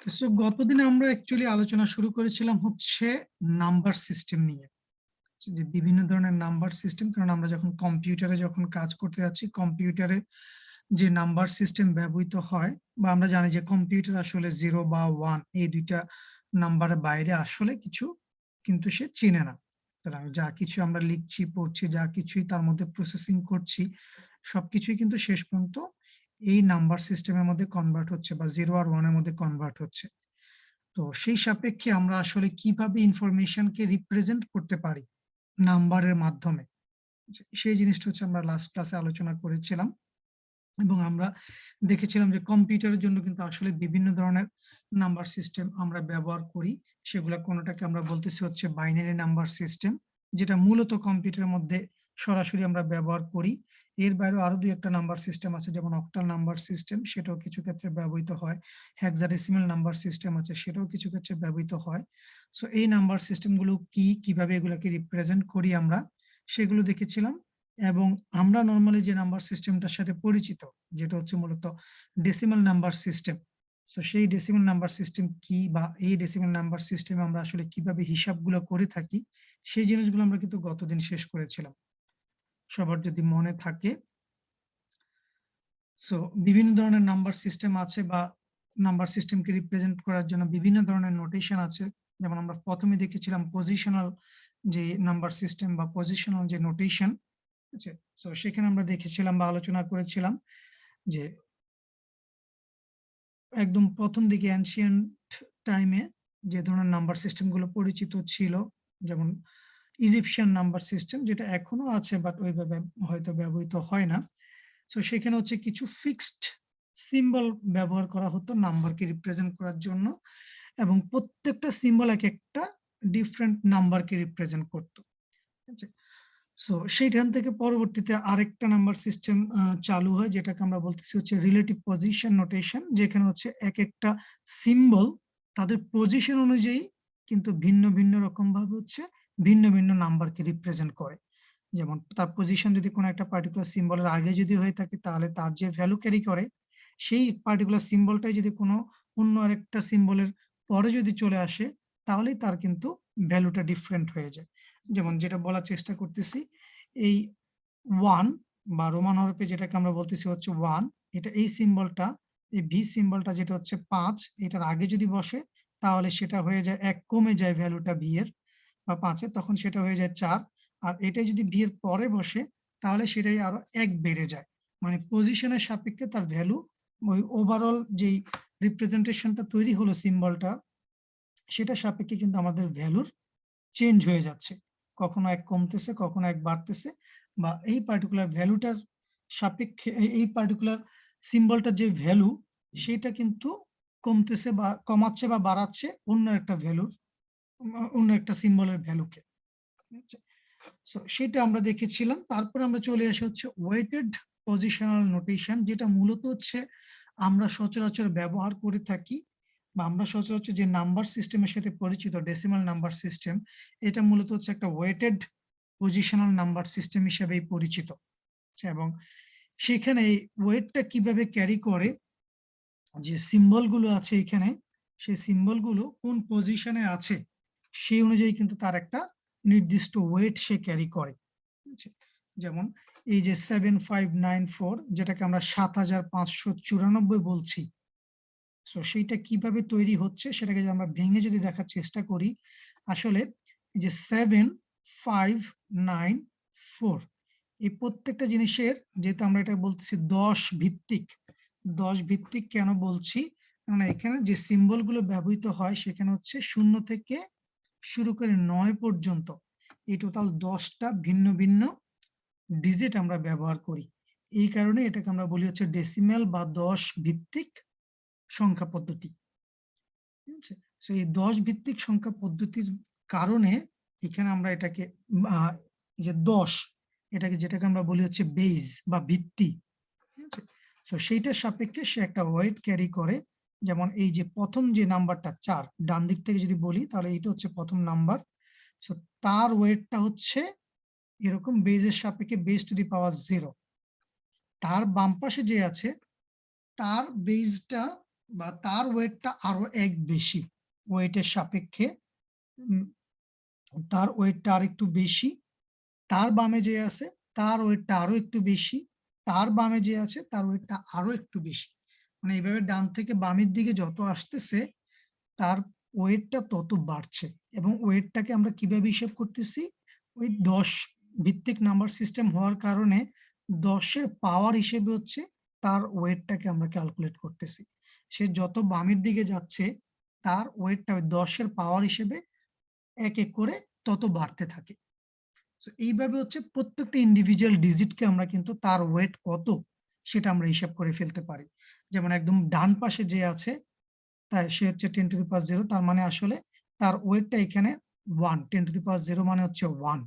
So গতদিনে আমরা actually আলোচনা শুরু করেছিলাম হচ্ছে নাম্বার সিস্টেম নিয়ে, যে বিভিন্ন ধরনের নাম্বার সিস্টেম। কারণ আমরা যখন কম্পিউটারে কাজ করতে যাচ্ছি, কম্পিউটারে যে নাম্বার সিস্টেম ব্যবহৃত হয়, বা আমরা জানি যে কম্পিউটার আসলে 0 বা 1 এই দুইটা নাম্বারের বাইরে আসলে কিছু কিন্তু সে চিনে না। সুতরাং যা কিছু আমরা লিখছি, পড়ছি, যা কিছুই তার মধ্যে প্রসেসিং করছি, সবকিছুই কিন্তু শেষ পর্যন্ত এই নাম্বার সিস্টেমের মধ্যে কনভার্ট হচ্ছে, বা 0 আর 1 এর মধ্যে কনভার্ট হচ্ছে। তো সেই সাপেক্ষে আমরা আসলে কিভাবে ইনফরমেশনকে রিপ্রেজেন্ট করতে পারি নাম্বারের মাধ্যমে, সেই জিনিসটা হচ্ছে আমরা লাস্ট ক্লাসে আলোচনা করেছিলাম। এবং আমরা দেখেছিলাম যে কম্পিউটারের জন্য কিন্তু আসলে বিভিন্ন ধরনের নাম্বার সিস্টেম আমরা ব্যবহার করি। সেগুলা কোনোটাকে আমরা বলতেছি হচ্ছে বাইনারি নাম্বার সিস্টেম, যেটা মূলত কম্পিউটারের মধ্যে সরাসরি আমরা ব্যবহার করি। এর বাইরেও আরো দুই একটা নাম্বার সিস্টেম আছে, যেমন অক্টাল নাম্বার সিস্টেম, সেটাও কিছু ক্ষেত্রে ব্যবহৃত হয়। হেক্সাডেসিমাল নাম্বার সিস্টেম আছে, সেটাও কিছু ক্ষেত্রে ব্যবহৃত হয়। সো এই নাম্বার সিস্টেমগুলো কি, কিভাবে এগুলাকে রিপ্রেজেন্ট করি আমরা, সেগুলো দেখেছিলাম। এবং আমরা নরমালি যে নাম্বার সিস্টেমটার সাথে পরিচিত, যেটা হচ্ছে মূলত ডেসিমাল নাম্বার সিস্টেম। সো সেই ডেসিমাল নাম্বার সিস্টেম কি, বা এই ডেসিমাল নাম্বার সিস্টেমে আমরা আসলে কিভাবে হিসাবগুলো করে থাকি, সেই জিনিসগুলো আমরা কিন্তু গতদিন শেষ করেছিলাম, সবার যদি মনে থাকে। সো বিভিন্ন ধরনের নাম্বার সিস্টেম আছে, বা নাম্বার সিস্টেমকে রিপ্রেজেন্ট করার জন্য বিভিন্ন ধরনের নোটেশন আছে। যেমন আমরা প্রথমে দেখেছিলাম পজিশনাল যে নাম্বার সিস্টেম, বা পজিশনাল যে নোটেশন আছে। সো সেখানে আমরা দেখেছিলাম বা আলোচনা করেছিলাম যে একদম প্রথম দিকে অ্যানশিয়েন্ট টাইমে যে ধরনের নাম্বার সিস্টেম গুলো পরিচিত ছিল, যেমন ইজিপশিয়ান নাম্বার সিস্টেম, যেটা এখনো আছে বাট ওইভাবে হয়তো ব্যবহৃত হয় না। সো সেখানে হচ্ছে কিছু ফিক্সড সিম্বল ব্যবহার করা হতো নাম্বারকে রিপ্রেজেন্ট করার জন্য, এবং প্রত্যেকটা সিম্বল এক একটা ডিফারেন্ট নাম্বারকে রিপ্রেজেন্ট করতো। সো সেইখান থেকে পরবর্তীতে আরেকটা নাম্বার সিস্টেম চালু হয়, যেটাকে আমরা বলতেছি হচ্ছে রিলেটিভ পজিশন নোটেশন, যেখানে হচ্ছে এক একটা সিম্বল তাদের পজিশন অনুযায়ী কিন্তু ভিন্ন ভিন্ন রকম ভাবে হচ্ছে ভিন্ন ভিন্ন নাম্বারকে রিপ্রেজেন্ট করে। যেমন তার পজিশন যদি কোনো একটা পার্টিকুলার সিম্বলের আগে যদি হয়ে থাকে, তাহলে তার যে ভ্যালু ক্যারি করে, সেই পার্টিকুলার সিম্বলটাই যদি কোনো অন্য আরেকটা সিম্বলের পরে যদি চলে আসে, তাহলেই তার কিন্তু ভ্যালুটা ডিফারেন্ট হয়ে যায়। যেমন যেটা বলার চেষ্টা করতেছি, এই 1 বা রোমান হরফে যেটাকে আমরা বলতেছি হচ্ছে 1, এটা এই সিম্বলটা, এই ভি সিম্বলটা যেটা হচ্ছে 5, এটার আগে যদি বসে, তাহলে সেটা হয়ে যায় 1, কমে যায় ভ্যালুটা ভি এর বা 5 এর, তখন সেটা হয়ে যায় 4। আর এটা যদি ভি এর পরে বসে, তাহলে সেটাই আরো 1 বেড়ে যায়। মানে পজিশনের সাপেক্ষে তার ভ্যালু, ওই ওভারঅল যেই রিপ্রেজেন্টেশনটা তৈরি হলো সিম্বলটা, সেটা সাপেক্ষে কিন্তু আমাদের ভ্যালুর চেঞ্জ হয়ে যাচ্ছে। কখনো 1 কমতেছে, কখনো 1 বাড়তেছে, বা এই পার্টিকুলার ভ্যালুটার সাপেক্ষে এই পার্টিকুলার সিম্বলটার যে ভ্যালু, সেটা কিন্তু কমতেছে বা কমাচ্ছে বা বাড়াচ্ছে অন্য একটা ভ্যালুর, অন্য একটা সিম্বলের ভ্যালুকে। সো সেটা আমরা দেখেছিলাম। তারপর আমরা চলে আসি হচ্ছে ওয়েটেড পজিশনাল নোটেশন, যেটা মূলত হচ্ছে আমরা সচরাচর ব্যবহার করে থাকি, বা আমরা সচরাচর যে নাম্বার সিস্টেমের সাথে পরিচিত ডেসিমাল নাম্বার সিস্টেম, এটা মূলত হচ্ছে একটা ওয়েটেড পজিশনাল নাম্বার সিস্টেম হিসেবেই পরিচিত। এবং সেখানে ওয়েটটা কিভাবে ক্যারি করে, যে সিম্বল গুলো আছে এখানে, সেই সিম্বল গুলো কোন পজিশনে আছে, সেই অনুযায়ী কিন্তু তার একটা নির্দিষ্ট ওয়েট সে ক্যারি করে। যেমন এই যে 7594, যেটাকে আমরা 7594 বলছি, সো সেইটা কিভাবে তৈরি হচ্ছে সেটাকে যদি আমরা ভেঙে যদি দেখার চেষ্টা করি, আসলে এই যে 7594, এই প্রত্যেকটা জিনিসের, যেহেতু আমরা এটা বলতেছি 10 ভিত্তিক, 10 ভিত্তিক কেন বলছি, কারণ এখানে যে সিম্বল গুলো ব্যবহৃত হয়, সেখানে হচ্ছে 0 থেকে শুরু করে 9 পর্যন্ত এই টোটাল 10টা ভিন্ন ভিন্ন ডিজিট আমরা ব্যবহার করি। এই কারণে এটাকে আমরা বলি হচ্ছে ডেসিমেল বা 10 ভিত্তিক সংখ্যা পদ্ধতি। ঠিক আছে? সেই 10 ভিত্তিক সংখ্যা পদ্ধতির কারণে এখানে আমরা এটাকে যে 10, এটাকে যেটাকে আমরা বলি হচ্ছে বেজ বা ভিত্তি। ঠিক আছে? তো সেইটার সাপেক্ষে সে একটা ওয়েট ক্যারি করে। যেমন এই যে প্রথম যে নাম্বারটা 4, ডান দিক থেকে যদি বলি, তাহলে এটা হচ্ছে প্রথম নাম্বার। সো তার ওয়েটটা হচ্ছে এরকম বেজের সাপেক্ষে বেজ টু দি পাওয়ার 0। তার বাম পাশে যে আছে, তার বেজটা বা তার ওয়েটটা আরো 1 বেশি, ওয়েটের সাপেক্ষে তার ওয়েটটা আর একটু বেশি, তার বামে যে আছে তার ওয়েটটা আরো একটু বেশি, তার বামে যে আছে তার ওয়েটটা আরো একটু বেশি। মানে এইভাবে ডান থেকে বামের দিকে যত আসতেছে তার ওয়েটটা তত বাড়ছে। এবং ওয়েটটাকে আমরা কিভাবে হিসাব করতেছি? ওই 10 ভিত্তিক নাম্বার সিস্টেম হওয়ার কারণে 10 এর পাওয়ার হিসেবে হচ্ছে তার ওয়েটটাকে আমরা ক্যালকুলেট করতেছি। সে যত বামের দিকে যাচ্ছে তার ওয়েটটা 10 এর পাওয়ার হিসেবে এক এক করে তত বাড়তে থাকে। এইভাবে হচ্ছে প্রত্যেকটা ইন্ডিভিজুয়াল ডিজিটকে আমরা কিন্তু তার ওয়েট কত সেটা আমরা হিসাব করে ফেলতে পারি। যেমন একদম ডান পাশে যে আছে তাই সে হচ্ছে 10 টু দি পাওয়ার 0, তার মানে আসলে তার ওয়েটটা এখানে 1, 10 টু দি পাওয়ার 0 মানে হচ্ছে 1।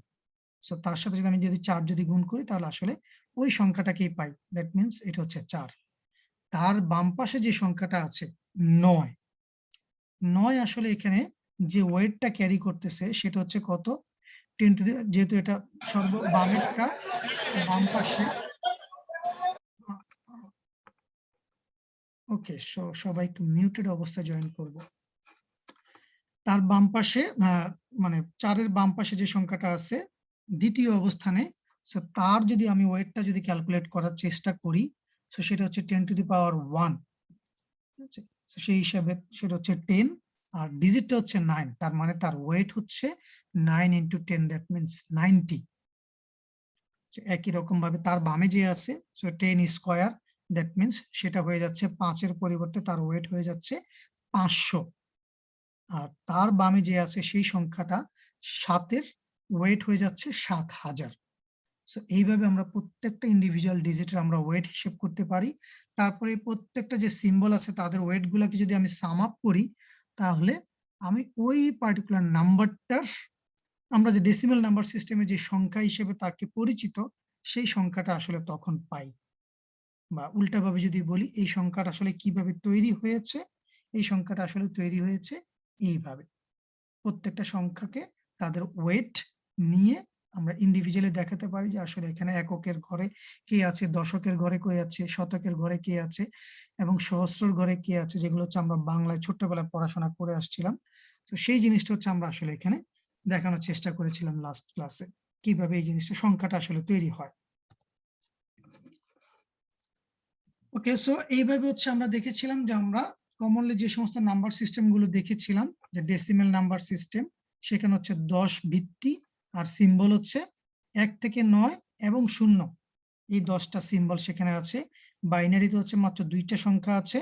সো তার সাথে যদি আমি 4 যদি গুণ করি তাহলে আসলে ওই সংখ্যাটাকেই পাই। দ্যাট মিন্স এটা হচ্ছে 4। তার বাম পাশে যে সংখ্যাটা আছে 9, 9 আসলে এখানে যে ওয়েটটা ক্যারি করতেছে সেটা হচ্ছে কত? 10 টু দি, যেহেতু এটা বামেরটা বাম পাশে। ওকে, সবাই একটু মিউটেড অবস্থায় জয়েন করব। তার বাম পাশে মানে 4 এর বাম পাশে যে সংখ্যাটা আছে দ্বিতীয় অবস্থানে, সো তার যদি আমি ওয়েটটা যদি ক্যালকুলেট করার চেষ্টা করি, সো সেটা হচ্ছে 10 টু দি পাওয়ার 1। সেই হিসাবে সেটা হচ্ছে 10, আর ডিজিটটা হচ্ছে 9, তার মানে তার ওয়েট হচ্ছে 9 ইন্টু 10, দ্যাট মিন্স 90। একই রকম ভাবে তার বামে যে আছে, সো 10 স্কোয়ার, দ্যাট মিন্স সেটা হয়ে যাচ্ছে 5 এর পরিবর্তে তার ওয়েট হয়ে যাচ্ছে 500। আর তার বামে যে আছে সেই সংখ্যাটা 7 এর ওয়েট হয়ে যাচ্ছে 7000। সো এইভাবে আমরা প্রত্যেকটা ইন্ডিভিজুয়াল ডিজিটের আমরা ওয়েট হিসেব করতে পারি। তারপরে প্রত্যেকটা যে সিম্বল আছে তাদের ওয়েট গুলাকে যদি আমি সাম আপ করি তাহলে আমি ওই পার্টিকুলার নাম্বারটার, আমরা যে ডেসিমাল নাম্বার সিস্টেমে যে সংখ্যা হিসেবে তাকে পরিচিত সেই সংখ্যাটা আসলে তখন পাই। বা উল্টাভাবে যদি বলি, এই সংখ্যাটা আসলে কিভাবে তৈরি হয়েছে, এই সংখ্যাটা আসলে তৈরি হয়েছে এইভাবে। প্রত্যেকটা সংখ্যাকে তাদের ওয়েট নিয়ে আমরা ইন্ডিভিজুয়ালি দেখাতে পারি যে আসলে এখানে এককের ঘরে কে আছে, দশকের ঘরে কে আছে, শতকের ঘরে কে আছে এবং সহস্রর ঘরে কে আছে, যেগুলো হচ্ছে আমরা বাংলায় ছোট্টবেলায় পড়াশোনা করে আসছিলাম। তো সেই জিনিসটা হচ্ছে আমরা আসলে এখানে দেখানোর চেষ্টা করেছিলাম লাস্ট ক্লাসে, কিভাবে এই জিনিসটা সংখ্যাটা আসলে তৈরি হয়। ওকে, সো এইভাবে হচ্ছে আমরা দেখেছিলাম যে আমরা কমনলি যে সমস্ত নাম্বার সিস্টেম গুলো দেখেছিলাম, যে ডেসিমেল নাম্বার সিস্টেম, সেখানে হচ্ছে 10 ভিত্তি, আর সিম্বল হচ্ছে 1 থেকে 9 এবং 0। এই 10টা সিম্বল সেখানে আছে। বাইনারিতে হচ্ছে মাত্র 2টা সংখ্যা আছে,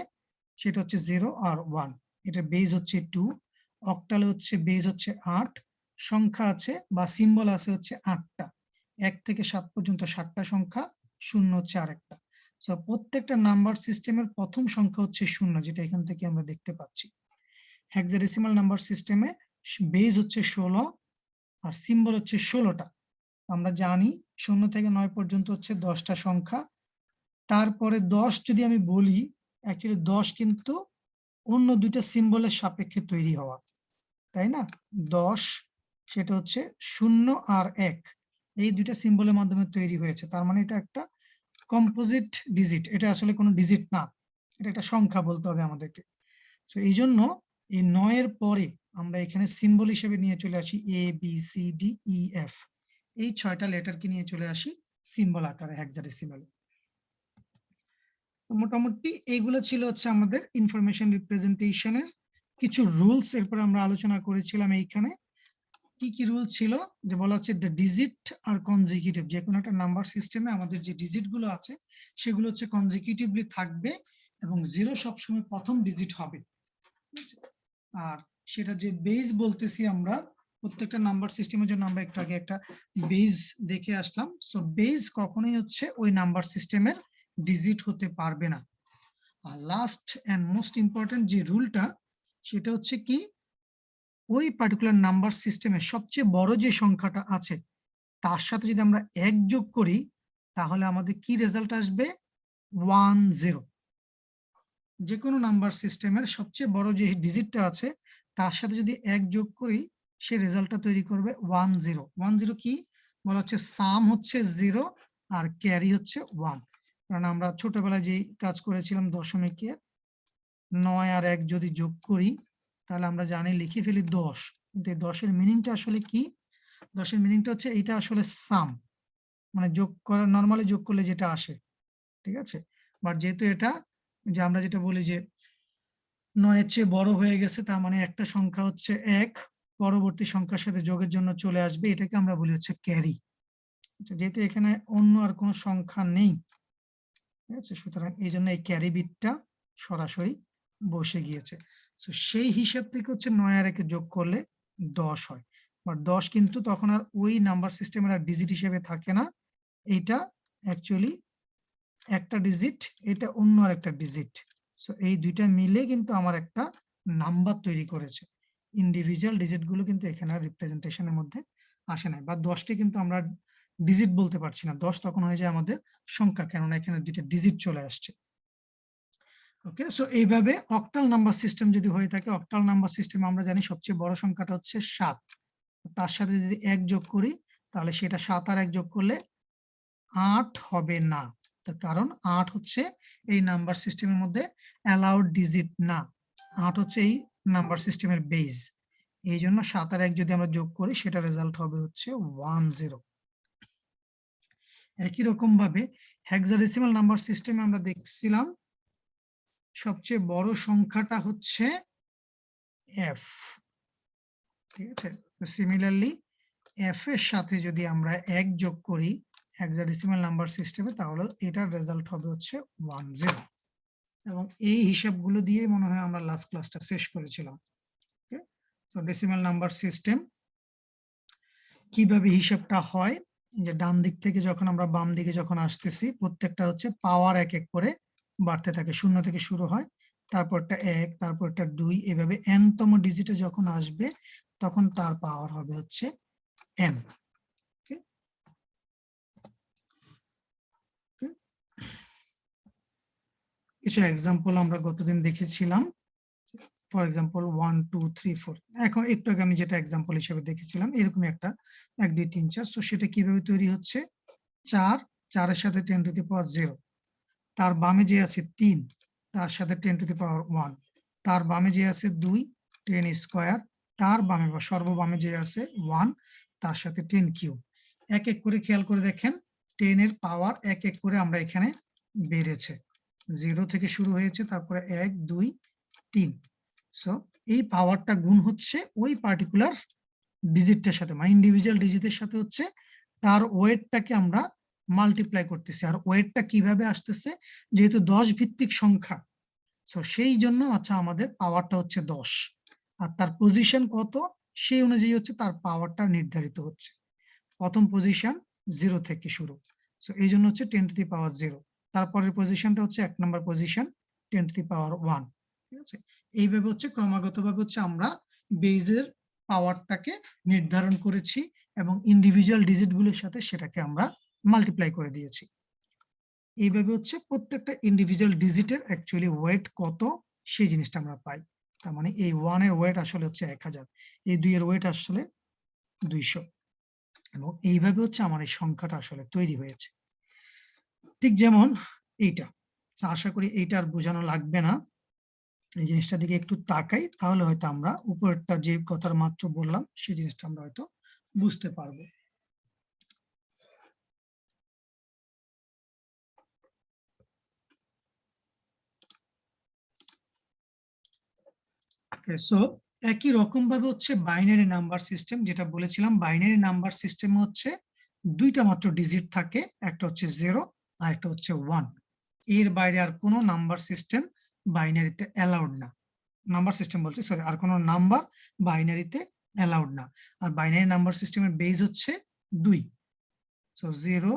সেটা হচ্ছে 0 আর 1। এটা বেজ হচ্ছে 2। অক্টালে হচ্ছে বেজ হচ্ছে 8। সংখ্যা আছে বা সিম্বল আছে হচ্ছে 8টা। 1 থেকে 7 পর্যন্ত 7টা সংখ্যা, 0 হচ্ছে আরেকটা। সো প্রত্যেকটা নাম্বার সিস্টেমের প্রথম সংখ্যা হচ্ছে 0, যেটা এখান থেকে আমরা দেখতে পাচ্ছি। হেক্সাডেসিমাল নাম্বার সিস্টেমে বেজ হচ্ছে 16 আর সিম্বল হচ্ছে 16টা। আমরা জানি 0 থেকে 9 পর্যন্ত হচ্ছে 10টা সংখ্যা। তারপরে 10 যদি আমি বলি, অ্যাকচুয়ালি 10 কিন্তু অন্য দুইটা সিম্বলের সাপেক্ষে তৈরি হওয়া, তাই না? 10 সেটা হচ্ছে 0 আর 1, এই দুইটা সিম্বলের মাধ্যমে তৈরি হয়েছে। তার মানে এটা একটা কম্পোজিট ডিজিট, এটা আসলে কোনো ডিজিট না, এটা একটা সংখ্যা বলতে হবে আমাদেরকে। তো এই জন্য এই 9 এর পরে আমরা এখানে সিম্বল হিসেবে নিয়ে চলে আসি A B C D E F, এই 6টা লেটারকে নিয়ে চলে আসি সিম্বল আকারে হেক্সাডেসিমালে। মোটামুটি এইগুলো ছিল হচ্ছে আমাদের ইনফরমেশন রিপ্রেজেন্টেশনের কিছু রুলস। এরপর আমরা আলোচনা করেছিলাম এইখানে কি কি রুল ছিল, যে বলা হচ্ছে দ্য ডিজিট আর কনজিকিউটিভ, যে কোনো একটা নাম্বার সিস্টেমে আমাদের যে ডিজিট গুলো আছে সেগুলো হচ্ছে কনজিকিউটিভলি থাকবে এবং 0 সবসময় প্রথম ডিজিট হবে। আর সেটা যে বেজ বলতেছি আমরা প্রত্যেকটা নাম্বার সিস্টেমের জন্য, আমরা একটু আগে একটা বেজ দেখে আসলাম। সো বেজ কখনোই হচ্ছে ওই নাম্বার সিস্টেমের ডিজিট হতে পারবে না। আর লাস্ট এন্ড মোস্ট ইম্পর্টেন্ট যে রুলটা, সেটা হচ্ছে কি, ওই পার্টিকুলার নাম্বার সিস্টেমের সবচেয়ে বড় যে সংখ্যাটা আছে তার সাথে যদি আমরা 1 যোগ করি তাহলে আমাদের কি রেজাল্ট আসবে? 10। যে কোনো নাম্বার সিস্টেমের সবচেয়ে বড় যে ডিজিটটা আছে তার সাথে যদি 1 যোগ করি সে রেজাল্টটা তৈরি করবে 10। 10 কি বলা হচ্ছে? সাম হচ্ছে 0 আর ক্যারি হচ্ছে 1। কারণ আমরা ছোটবেলায় যে কাজ করেছিলাম দশমিকের, 9 আর 1 যদি যোগ করি তাহলে আমরা জানি লিখে ফেলি 10, কিন্তু এই 10 এর মিনিংটা আসলে কি? 10 এর মিনিংটা হচ্ছে এটা আসলে সাম, মানে যোগ করা, নরমালি যোগ করলে যেটা আসে, ঠিক আছে। বাট যেহেতু এটা যে আমরা যেটা বলি যে 9 এর চেয়ে বড় হয়ে গেছে, তার মানে একটা সংখ্যা হচ্ছে 1 পরবর্তী সংখ্যার সাথে যোগের জন্য চলে আসবে, এটাকে আমরা বলি হচ্ছে ক্যারি। যেহেতু এখানে অন্য আর কোনো সংখ্যা নেই, ঠিক আছে, সুতরাং এই জন্য এই ক্যারি বিটটা সরাসরি বসে গিয়েছে। তো সেই হিসাব থেকে হচ্ছে 9 আর 1 যোগ করলে 10 হয়, বাট 10 কিন্তু তখন আর ওই নাম্বার সিস্টেমের আর ডিজিট হিসেবে থাকে না, এইটা অ্যাকচুয়ালি একটা ডিজিট, এটা অন্য আর একটা ডিজিট। সো এই দুইটা মিলে কিন্তু আমার একটা নাম্বার তৈরি করেছে। ইন্ডিভিজুয়াল ডিজিট গুলো কিন্তু এখানে রিপ্রেজেন্টেশনের মধ্যে আসে না, বা 10টি কিন্তু আমরা ডিজিট বলতে পারছি না, 10 তখন হয়ে যায় আমাদের সংখ্যা, কেননা এখানে দুইটা ডিজিট চলে আসছে। ওকে, সো এইভাবে অক্টাল নাম্বার সিস্টেম যদি হয়ে থাকে, অক্টাল নাম্বার সিস্টেম আমরা জানি সবচেয়ে বড় সংখ্যাটা হচ্ছে 7, তার সাথে যদি 1 যোগ করি তাহলে সেটা 7 আর 1 যোগ করলে 8 হবে না। তার কারণ 8 হচ্ছে এই নাম্বার সিস্টেমের মধ্যে অ্যালাউড ডিজিট না, 8 হচ্ছে এই নাম্বার সিস্টেমের বেস। এই জন্য 7 আর 1 যদি আমরা যোগ করি সেটা রেজাল্ট হবে হচ্ছে 10। একই রকম ভাবে হেক্সাডেসিমাল নাম্বার সিস্টেমে আমরা দেখছিলাম সবচেয়ে বড় সংখ্যাটা হচ্ছে f, ঠিক আছে। তো সিমিলারলি f এর সাথে যদি আমরা 1 যোগ করি হেক্সাডেসিমাল নাম্বার সিস্টেমে, তাহলে এটার রেজাল্ট হবে হচ্ছে 10। এবং এই হিসাবগুলো দিয়ে মনে হয় আমরা লাস্ট ক্লাসটা শেষ করেছিলাম। ওকে, তো ডেসিমাল নাম্বার সিস্টেম কিভাবে হিসাবটা হয়, যে ডান দিক থেকে যখন আমরা বাম দিকে যখন আসতেছি, প্রত্যেকটা হচ্ছে পাওয়ার এক এক করে বাড়তে থাকে, 0 থেকে শুরু হয়, তারপরটা 1, তারপরটা 2, এভাবে n তম ডিজিটে যখন আসবে তখন তার পাওয়ার হবে হচ্ছে n। কিছু এক্সাম্পল আমরা গতদিন দেখেছিলাম, ফর এক্সাম্পল 1 2 3 4, এখন একটু আগে আমি যেটা এক্সাম্পল হিসেবে দেখেছিলাম এরকম একটা 1 2 3 4। সো সেটা কিভাবে তৈরি হচ্ছে, 4, 4 এর সাথে 10 টু দি পাওয়ার 0, তার বামে যে আছে 3, তার সাথে 10 টু দি পাওয়ার 1, তার বামে যে আছে 2, 10 স্কয়ার, তার বামে বা সর্ববামে যে আছে 1, তার সাথে 10 কিউব। এক এক করে খেয়াল করে দেখেন 10 এর পাওয়ার এক এক করে আমরা এখানে বেড়েছে, 0 থেকে শুরু হয়েছে, তারপরে 1 2 3। সো এই পাওয়ারটা গুণ হচ্ছে ওই পার্টিকুলার ডিজিটটার সাথে, মানে ইন্ডিভিজুয়াল ডিজিটের সাথে হচ্ছে তার ওয়েটটাকে আমরা মাল্টিপ্লাই করতেছি। আর ওয়েটটা কিভাবে আসতেছে, যেহেতু 10 ভিত্তিক সংখ্যা, সো সেই জন্য আচ্ছা আমাদের পাওয়ারটা হচ্ছে 10, আর তার পজিশন কত সেই অনুযায়ী হচ্ছে তার পাওয়ারটা নির্ধারিত হচ্ছে। প্রথম পজিশন 0 থেকে শুরু, সো এই জন্য হচ্ছে 10 টু দি পাওয়ার 0, তারপরের পজিশনটা হচ্ছে 1 নম্বর পজিশন 10 টু দি পাওয়ার 1, ঠিক আছে। এইভাবে হচ্ছে ক্রমাগতভাবে হচ্ছে আমরা বেজের পাওয়ারটাকে নির্ধারণ করেছি এবং ইন্ডিভিজুয়াল ডিজিটগুলোর সাথে সেটাকে আমরা মাল্টিপ্লাই করে দিয়েছি। এইভাবে হচ্ছে প্রত্যেকটা ইন্ডিভিজুয়াল ডিজিটের অ্যাকচুয়ালি ওয়েট কত সেই জিনিসটা আমরা পাই। তার মানে এই 1 এর ওয়েট আসলে হচ্ছে 1000, এই 2 এর ওয়েট আসলে 200, এবং এইভাবে হচ্ছে আমার এই সংখ্যাটা আসলে তৈরি হয়েছে। ঠিক যেমন এইটা, আশা করি এইটা আর বোঝানো লাগবে না, এই জিনিসটা দিকে একটু তাকাই তাহলে হয়তো আমরা উপরেরটা যে কথার মাত্র বললাম সেই জিনিসটা আমরা হয়তো বুঝতে পারবো। সো একই রকম ভাবে হচ্ছে বাইনারি নাম্বার সিস্টেম, যেটা বলেছিলাম বাইনারি নাম্বার সিস্টেম হচ্ছে দুইটা মাত্র ডিজিট থাকে, একটা হচ্ছে 0 আর একটা হচ্ছে 1, এর বাইরে আর কোনো নাম্বার সিস্টেম বাইনারিতে অ্যালাউড না, নাম্বার সিস্টেম বলছে সরি, আর কোনো নাম্বার বাইনারিতে অ্যালাউড না। আর বাইনারি নাম্বার সিস্টেমের বেস হচ্ছে 2, সো 0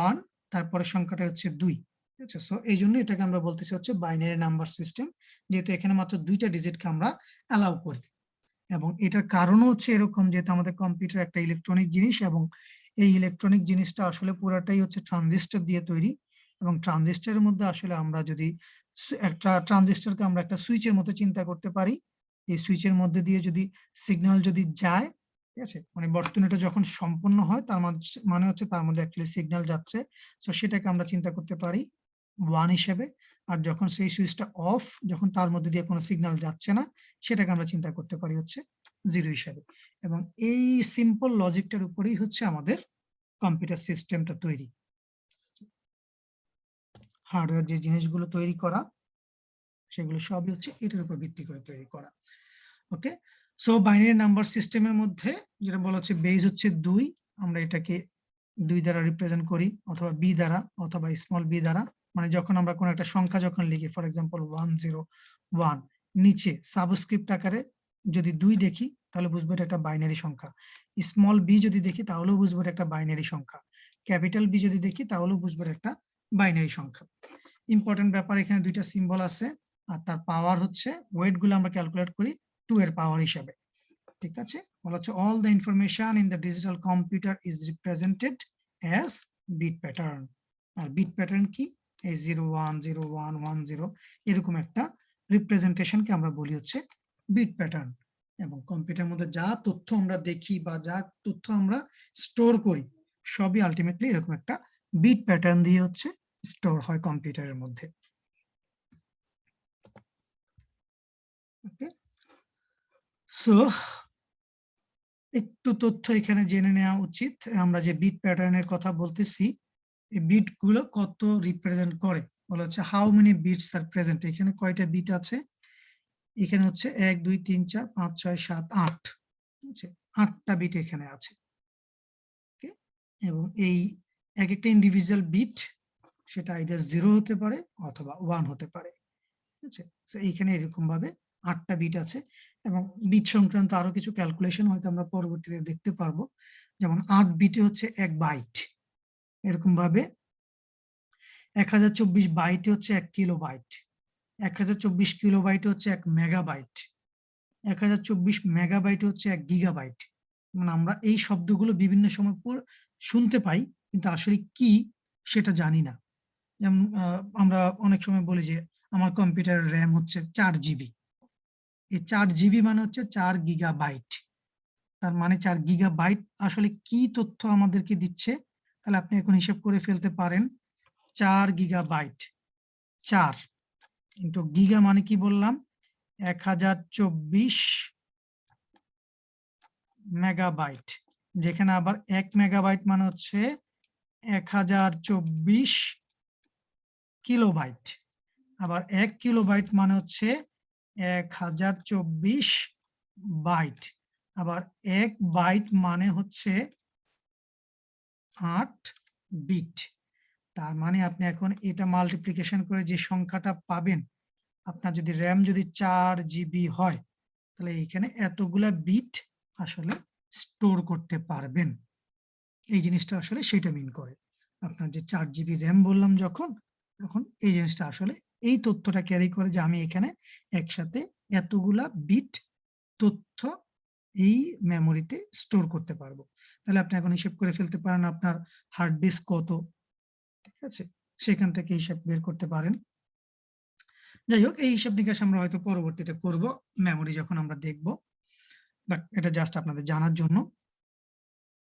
1, তারপরে সংখ্যাটা হচ্ছে 2, ঠিক আছে। সো এই জন্য এটাকে আমরা বলতেছি হচ্ছে বাইনারি নাম্বার সিস্টেম, যেহেতু এখানে মাত্র দুইটা ডিজিটকে আমরা অ্যালাউ করি। এবং এটার কারণও হচ্ছে এরকম, যেহেতু আমাদের কম্পিউটার একটা ইলেকট্রনিক জিনিস এবং এই ইলেকট্রনিক জিনিসটা আসলে পুরাটাই হচ্ছে ট্রানজিস্টর দিয়ে তৈরি, এবং ট্রানজিস্টরের মধ্যে আসলে আমরা যদি একটা ট্রানজিস্টরকে আমরা একটা সুইচের মতো চিন্তা করতে পারি, এই সুইচের মধ্যে দিয়ে যদি সিগন্যাল যদি যায়, ঠিক আছে, মানে বর্তনীটা যখন সম্পন্ন হয় তার মানে হচ্ছে তার মধ্যে অ্যাকচুয়ালি সিগন্যাল যাচ্ছে, তো সেটাকে আমরা চিন্তা করতে পারি 1 হিসেবে, আর যখন সেই সুইচটা অফ, যখন তার মধ্যে দিয়ে কোনো সিগন্যাল যাচ্ছে না, সেটাকে আমরা চিন্তা করতে পারি হচ্ছে 0 হিসেবে। এবং এই সিম্পল লজিকটার উপরেই হচ্ছে আমাদের কম্পিউটার সিস্টেমটা তৈরি। হার্ডওয়্যার যে জিনিসগুলো তৈরি করা, সেগুলো সবই হচ্ছে এটার উপর ভিত্তি করে তৈরি করা। ওকে, সো বাইনারি নাম্বার সিস্টেমের মধ্যে যেটা বলা হচ্ছে বেজ হচ্ছে 2, আমরা এটাকে 2 দ্বারা রিপ্রেজেন্ট করি, অথবা বি দ্বারা, অথবা স্মল বি দ্বারা। মানে যখন আমরা কোনো একটা সংখ্যা যখন লিখি, ফর এক্সাম্পল 101, নিচে সাবস্ক্রিপ্ট আকারে যদি 2 দেখি তাহলে বুঝবো এটা একটা বাইনারি সংখ্যা। স্মল বি যদি দেখি তাহলেও বুঝবো এটা একটা বাইনারি সংখ্যা। ক্যাপিটাল বি যদি দেখি তাহলেও বুঝবো এটা একটা বাইনারি সংখ্যা। ইম্পর্টেন্ট ব্যাপার, এখানে 2টা সিম্বল আছে, আর তার পাওয়ার হচ্ছে, ওয়েট গুলো আমরা ক্যালকুলেট করি 2 এর পাওয়ার হিসাবে। ঠিক আছে, বলা হচ্ছে all the information in the digital computer is represented as bit pattern. আর বিট প্যাটার্ন কি? এই 010110 এরকম একটা রিপ্রেজেন্টেশনকে আমরা বলি হচ্ছে বিট প্যাটার্ন। এবং কম্পিউটারের মধ্যে যা তথ্য আমরা দেখি বা যা তথ্য আমরা স্টোর করি, সবই আলটিমেটলি এরকম একটা বিট প্যাটার্ন দিয়ে হচ্ছে স্টোর হয় কম্পিউটারের মধ্যে। ওকে, সো একটু তথ্য এখানে জেনে নেওয়া উচিত। আমরা যে বিট প্যাটার্নের কথা বলতেছি, এই বিট গুলো কত রিপ্রেজেন্ট করে, বলা হচ্ছে how many bits are present. এখানে কয়টা বিট আছে? এখানে হচ্ছে 1 2 3 4 5 6 7 8, ঠিক আছে, 8টা বিট এখানে আছে। এবং এই এক একটা ইন্ডিভিজুয়াল বিট, সেটা আইদার 0 হতে পারে অথবা 1 হতে পারে। ঠিক আছে, তো এইখানে এরকম ভাবে 8টা বিট আছে। এবং বিট সংক্রান্ত আরো কিছু ক্যালকুলেশন হয়তো আমরা পরবর্তীতে দেখতে পারবো। যেমন 8 বিটে হচ্ছে 1 বাইট, এরকম ভাবে 1024 বাইটে হচ্ছে 1 কিলোবাইট, 1024 কিলোবাইটে হচ্ছে 1 মেগাবাইট, 1024 মেগাবাইটে হচ্ছে 1 গিগাবাইট। মানে আমরা এই শব্দগুলো বিভিন্ন সময় শুনতে পাই, কিন্তু আসলে কি সেটা জানি না। যেমন আমরা অনেক সময় বলি যে আমার কম্পিউটারের র্যাম হচ্ছে 4 জিবি। এই 4 জিবি মানে হচ্ছে 4 গিগাবাইট। তার মানে 4 গিগাবাইট আসলে কি তথ্য আমাদেরকে দিচ্ছে? তাহলে আপনি এখন হিসাব করে ফেলতে পারেন, 4 গিগাবাইট, 4 ইন্টু গিগা মানে কি বললাম? 1024 মেগাবাইট, যেখানে আবার 1 মেগাবাইট মানে হচ্ছে 1024 কিলোবাইট, আবার 1 কিলোবাইট মানে হচ্ছে 1024 বাইট, আবার 1 বাইট মানে হচ্ছে 8 বিট। তার মানে আপনি এখন এটা মাল্টিপ্লিকেশন করে যে সংখ্যাটা পাবেন, আপনার যদি র্যাম যদি 4 জিবি হয়, তাহলে এখানে এতগুলা বিট আসলে স্টোর করতে পারবেন। এই জিনিসটা আসলে সেটা মিন করে। আপনার যে 4 জিবি র্যাম বললাম যখন, তখন এই জিনিসটা আসলে এই তথ্যটা ক্যারি করে যে আমি এখানে একসাথে এতগুলা বিট তথ্য এই মেমোরিতে স্টোর করতে পারবো। তাহলে আপনি এখন হিসাব করে ফেলতে পারেন আপনার হার্ড ডিস্ক কত, ঠিক আছে, সেখান থেকে হিসাব বের করতে পারেন। যাই হোক, এই হিসাব নিকাশ আমরা হয়তো পরবর্তীতে করব, মেমোরি যখন আমরা দেখব, বাট এটা জাস্ট আপনাদের জানার জন্য।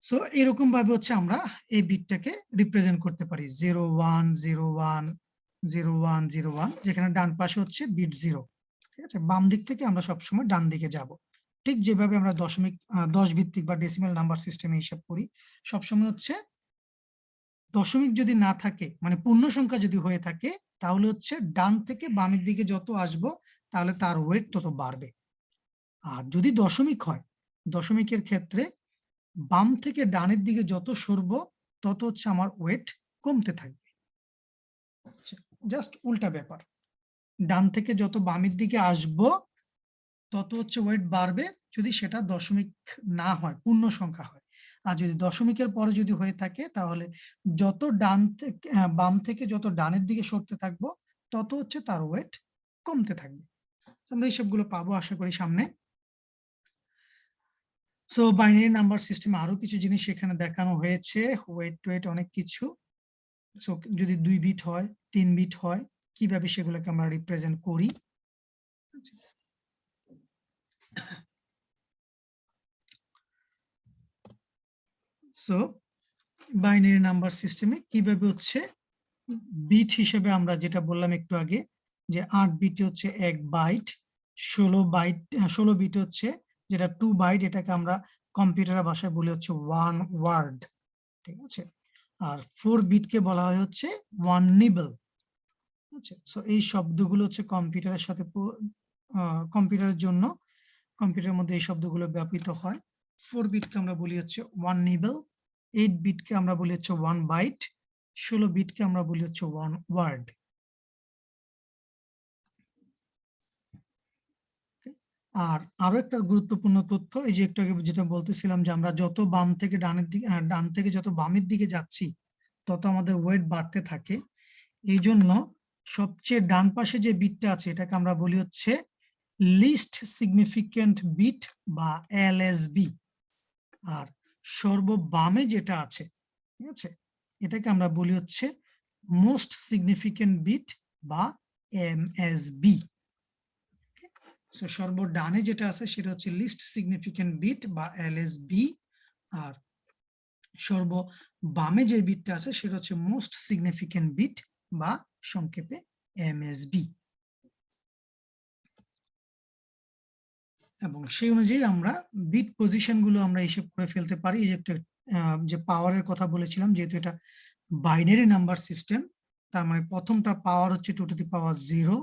সো এরকম ভাবে হচ্ছে আমরা এই বিটটাকে রিপ্রেজেন্ট করতে পারি 01010101, যেখানে ডান পাশে হচ্ছে বিট 0। ঠিক আছে, বাম দিক থেকে আমরা সবসময় ডান দিকে যাব। ঠিক যেভাবে আমরা 10 ভিত্তিক বা ডেসিমাল নাম্বার সিস্টেমে হিসাব করি, সবসময় হচ্ছে দশমিক যদি না থাকে, মানে পূর্ণ সংখ্যা যদি হয়ে থাকে, তাহলে হচ্ছে ডান থেকে বামের দিকে যত আসবো তাহলে তার ওয়েট তত বাড়বে। আর যদি দশমিক হয়, দশমিকের ক্ষেত্রে বাম থেকে ডানের দিকে যত সরবো তত হচ্ছে আমার ওয়েট কমতে থাকবে। জাস্ট উল্টা ব্যাপার, ডান থেকে যত বামের দিকে আসবো তত হচ্ছে ওয়েট বাড়বে, যদি সেটা দশমিক না হয়, পূর্ণ সংখ্যা হয়। আর যদি দশমিকের পরে যদি হয়ে থাকে, তাহলে যত ডান থেকে বাম থেকে যত ডানের দিকে সরতে থাকবো তত হচ্ছে তার ওয়েট কমতে থাকবে। আমরা এইসবগুলো পাবো আশা করি সামনে। সো বাইনারি নাম্বার সিস্টেমে আরো কিছু জিনিস সেখানে দেখানো হয়েছে, ওয়েট টোয়েট অনেক কিছু। সো যদি 2 বিট হয়, 3 বিট হয়, কিভাবে সেগুলোকে আমরা রিপ্রেজেন্ট করি। সো বাইনারি নাম্বার সিস্টেমে কিভাবে হচ্ছে বিট হিসেবে আমরা যেটা বললাম একটু আগে যে 8 বিটে হচ্ছে 1 বাইট, 16 বিট হচ্ছে যেটা 2 বাইট, এটাকে আমরা কম্পিউটারের ভাষায় বলি হচ্ছে 1 ওয়ার্ড, ঠিক আছে। আর 4 বিটকে বলা হয় হচ্ছে 1 নিবল। আচ্ছা, সো এই শব্দগুলো হচ্ছে কম্পিউটারের সাথে কম্পিউটারের জন্য, কম্পিউটারের মধ্যে এই শব্দগুলো ব্যবহৃত হয়। 4 বিটকে আমরা বলি হচ্ছে 1 নিবল, 8 বিটকে আমরা বলি হচ্ছে 1 বাইট, 16 বিটকে আমরা বলি হচ্ছে 1 ওয়ার্ড। আর আরো একটা গুরুত্বপূর্ণ তথ্য, এই যে একটু আগে যেটা বলতেছিলাম যে আমরা যত বাম থেকে ডানের দিকে, ডান থেকে যত বামের দিকে যাচ্ছি তত আমাদের ওয়েট বাড়তে থাকে। এই জন্য সবচেয়ে ডান পাশে যে বিটটা আছে এটাকে আমরা বলি হচ্ছে লিস্ট সিগনিফিকেন্ট বিট বা এলএসবি। আর সর্ববামে যেটা আছে, ঠিক আছে, এটাকে আমরা বলি হচ্ছে মোস্ট সিগনিফিকেন্ট বিট বা এমএসবি। সো সর্বডানে যেটা আছে সেটা হচ্ছে লিস্ট সিগনিফিকেন্ট বিট বা এলএসবি, আর সর্ববামে যে বিটটা আছে সেটা হচ্ছে মোস্ট সিগনিফিকেন্ট বিট বা সংক্ষেপে এমএসবি। এবং সেই অনুযায়ী আমরা বিট পজিশন গুলো আমরা হিসেব করে ফেলতে পারি। এই যে একটা যে পাওয়ারের কথা বলেছিলাম, যেহেতু এটা বাইনারি নাম্বার সিস্টেম, তার মানে প্রথমটা পাওয়ার হচ্ছে 2 টু দি পাওয়ার 0,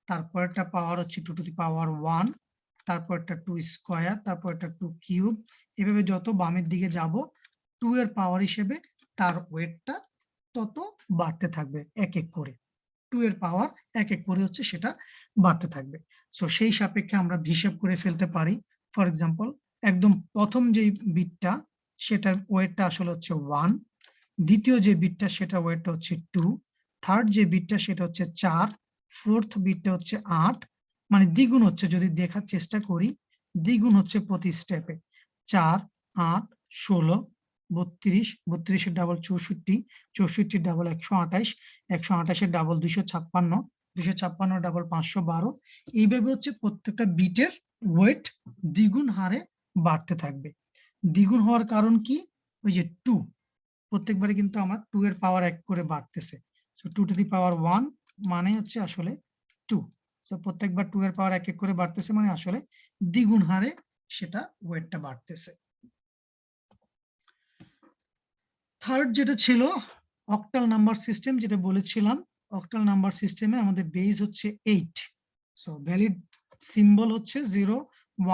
তারপরটা পাওয়ার হচ্ছে 2 টু দি পাওয়ার 1, তারপরটা 2 স্কয়ার, তারপরটা 2 কিউব, এভাবে যত বামের দিকে যাব 2 এর পাওয়ার হিসেবে তার ওয়েটটা তত বাড়তে থাকবে এক এক করে। 2 এর পাওয়ার এক এক করে হচ্ছে সেটা বাড়তে থাকবে। সো সেই সাপেক্ষে আমরা হিসাব করে ফেলতে পারি। ফর এক্সাম্পল, একদম প্রথম যে বিটটা সেটার ওয়েটটা আসলে হচ্ছে 1, দ্বিতীয় যে বিটটা সেটা ওয়েটটা হচ্ছে 2, থার্ড যে বিটটা সেটা হচ্ছে 4, ফোর্থ বিটটা হচ্ছে 8, মানে দ্বিগুণ হচ্ছে, যদি দেখার চেষ্টা করি দ্বিগুণ হচ্ছে প্রতি স্টেপে। 4, 8, 16, 32, 32 এর ডাবল 64, 64 ডাবল 128, 128 এর ডাবল 256, 256 ডাবল 512, এইভাবে হচ্ছে প্রত্যেকটা বিটের ওয়েট দ্বিগুণ হারে বাড়তে থাকবে। দ্বিগুণ হওয়ার কারণ কি? ওই যে 2, প্রত্যেকবারে কিন্তু আমার 2 এর পাওয়ার এক করে বাড়তেছে। সো 2 টু দি পাওয়ার 1 মানে হচ্ছে আসলে 2। সো প্রত্যেকবার 2 এর পাওয়ার এক এক করে বাড়তেছে মানে আসলে দ্বিগুণ হারে সেটা ওয়েটটা বাড়তেছে। থার্ড যেটা ছিল অক্টাল নাম্বার সিস্টেম, যেটা বলেছিলাম অক্টাল নাম্বার সিস্টেমে আমাদের বেস হচ্ছে 8। সো ভ্যালিড সিম্বল হচ্ছে 0,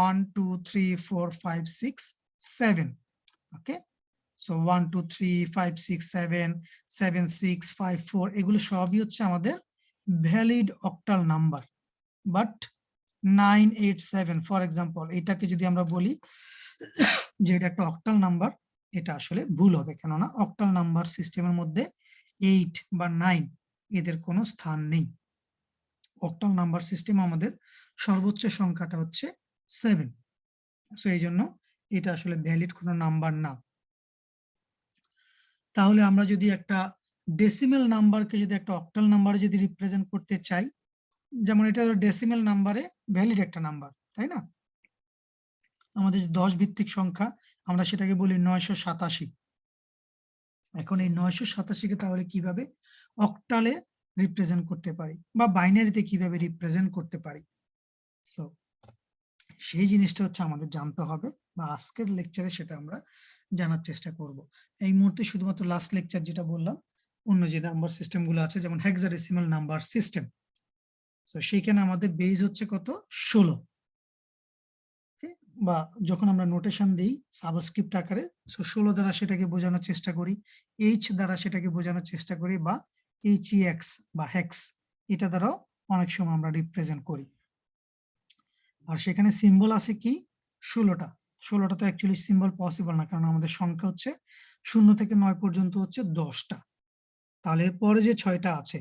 1, 2, 3, 4, 5, 6, 7। ওকে, সো 1, 2, 3, 5, 6, 7, 7, 6, 5, 4 এগুলো সবই হচ্ছে আমাদের valid octal number. But 9, 8, 7 for example, এটাকে যদি আমরা বলি যে এটা একটা অক্টাল নাম্বার, এটা আসলে ভুল হবে, কেননা অক্টাল নাম্বার সিস্টেমের মধ্যে 8 বা 9 এদের কোনো স্থান নেই। অক্টাল নাম্বার সিস্টেম আমাদের সর্বোচ্চ সংখ্যাটা হচ্ছে 7। সো এই জন্য এটা আসলে ভ্যালিড কোনো নাম্বার না। তাহলে আমরা যদি একটা ডেসিমেল নাম্বারকে যদি একটা অক্টাল নাম্বারে যদি রিপ্রেজেন্ট করতে চাই, যেমন এটা ডেসিমেল নাম্বারে ভ্যালিড একটা নাম্বার, তাই না? আমাদের 10 ভিত্তিক সংখ্যা, আমরা সেটাকে বলি 987। এখন এই 987কে তাহলে কিভাবে অক্টালে রিপ্রেজেন্ট করতে পারি বা বাইনারিতে কিভাবে রিপ্রেজেন্ট করতে পারি? সো সেই জিনিসটা হচ্ছে আমাদের জানতে হবে, বা আজকের লেকচারে সেটা আমরা জানার চেষ্টা করব। এই মুহূর্তে শুধুমাত্র লাস্ট লেকচার যেটা বললাম, অন্য যে নাম্বার সিস্টেম গুলো আছে যেমন হেক্সাডেসিমাল নাম্বার সিস্টেম, তো সেইখানে আমাদের বেস হচ্ছে কত? 16। বা যখন আমরা নোটেশন দিই সাবস্ক্রিপ্ট আকারে, সো 16 দ্বারা সেটাকে বোঝানোর চেষ্টা করি, এইচ দ্বারা সেটাকে বোঝানোর চেষ্টা করি, বা HEX বা হেক্স, এটা দ্বারাও অনেক সময় আমরা রিপ্রেজেন্ট করি। আর সেখানে সিম্বল আছে কি? 16টা। 16টা তো অ্যাকচুয়ালি সিম্বল পসিবল না, কারণ আমাদের সংখ্যা হচ্ছে 0 থেকে 9 পর্যন্ত হচ্ছে 10টা। তাহলে এরপরে যে 6টা আছে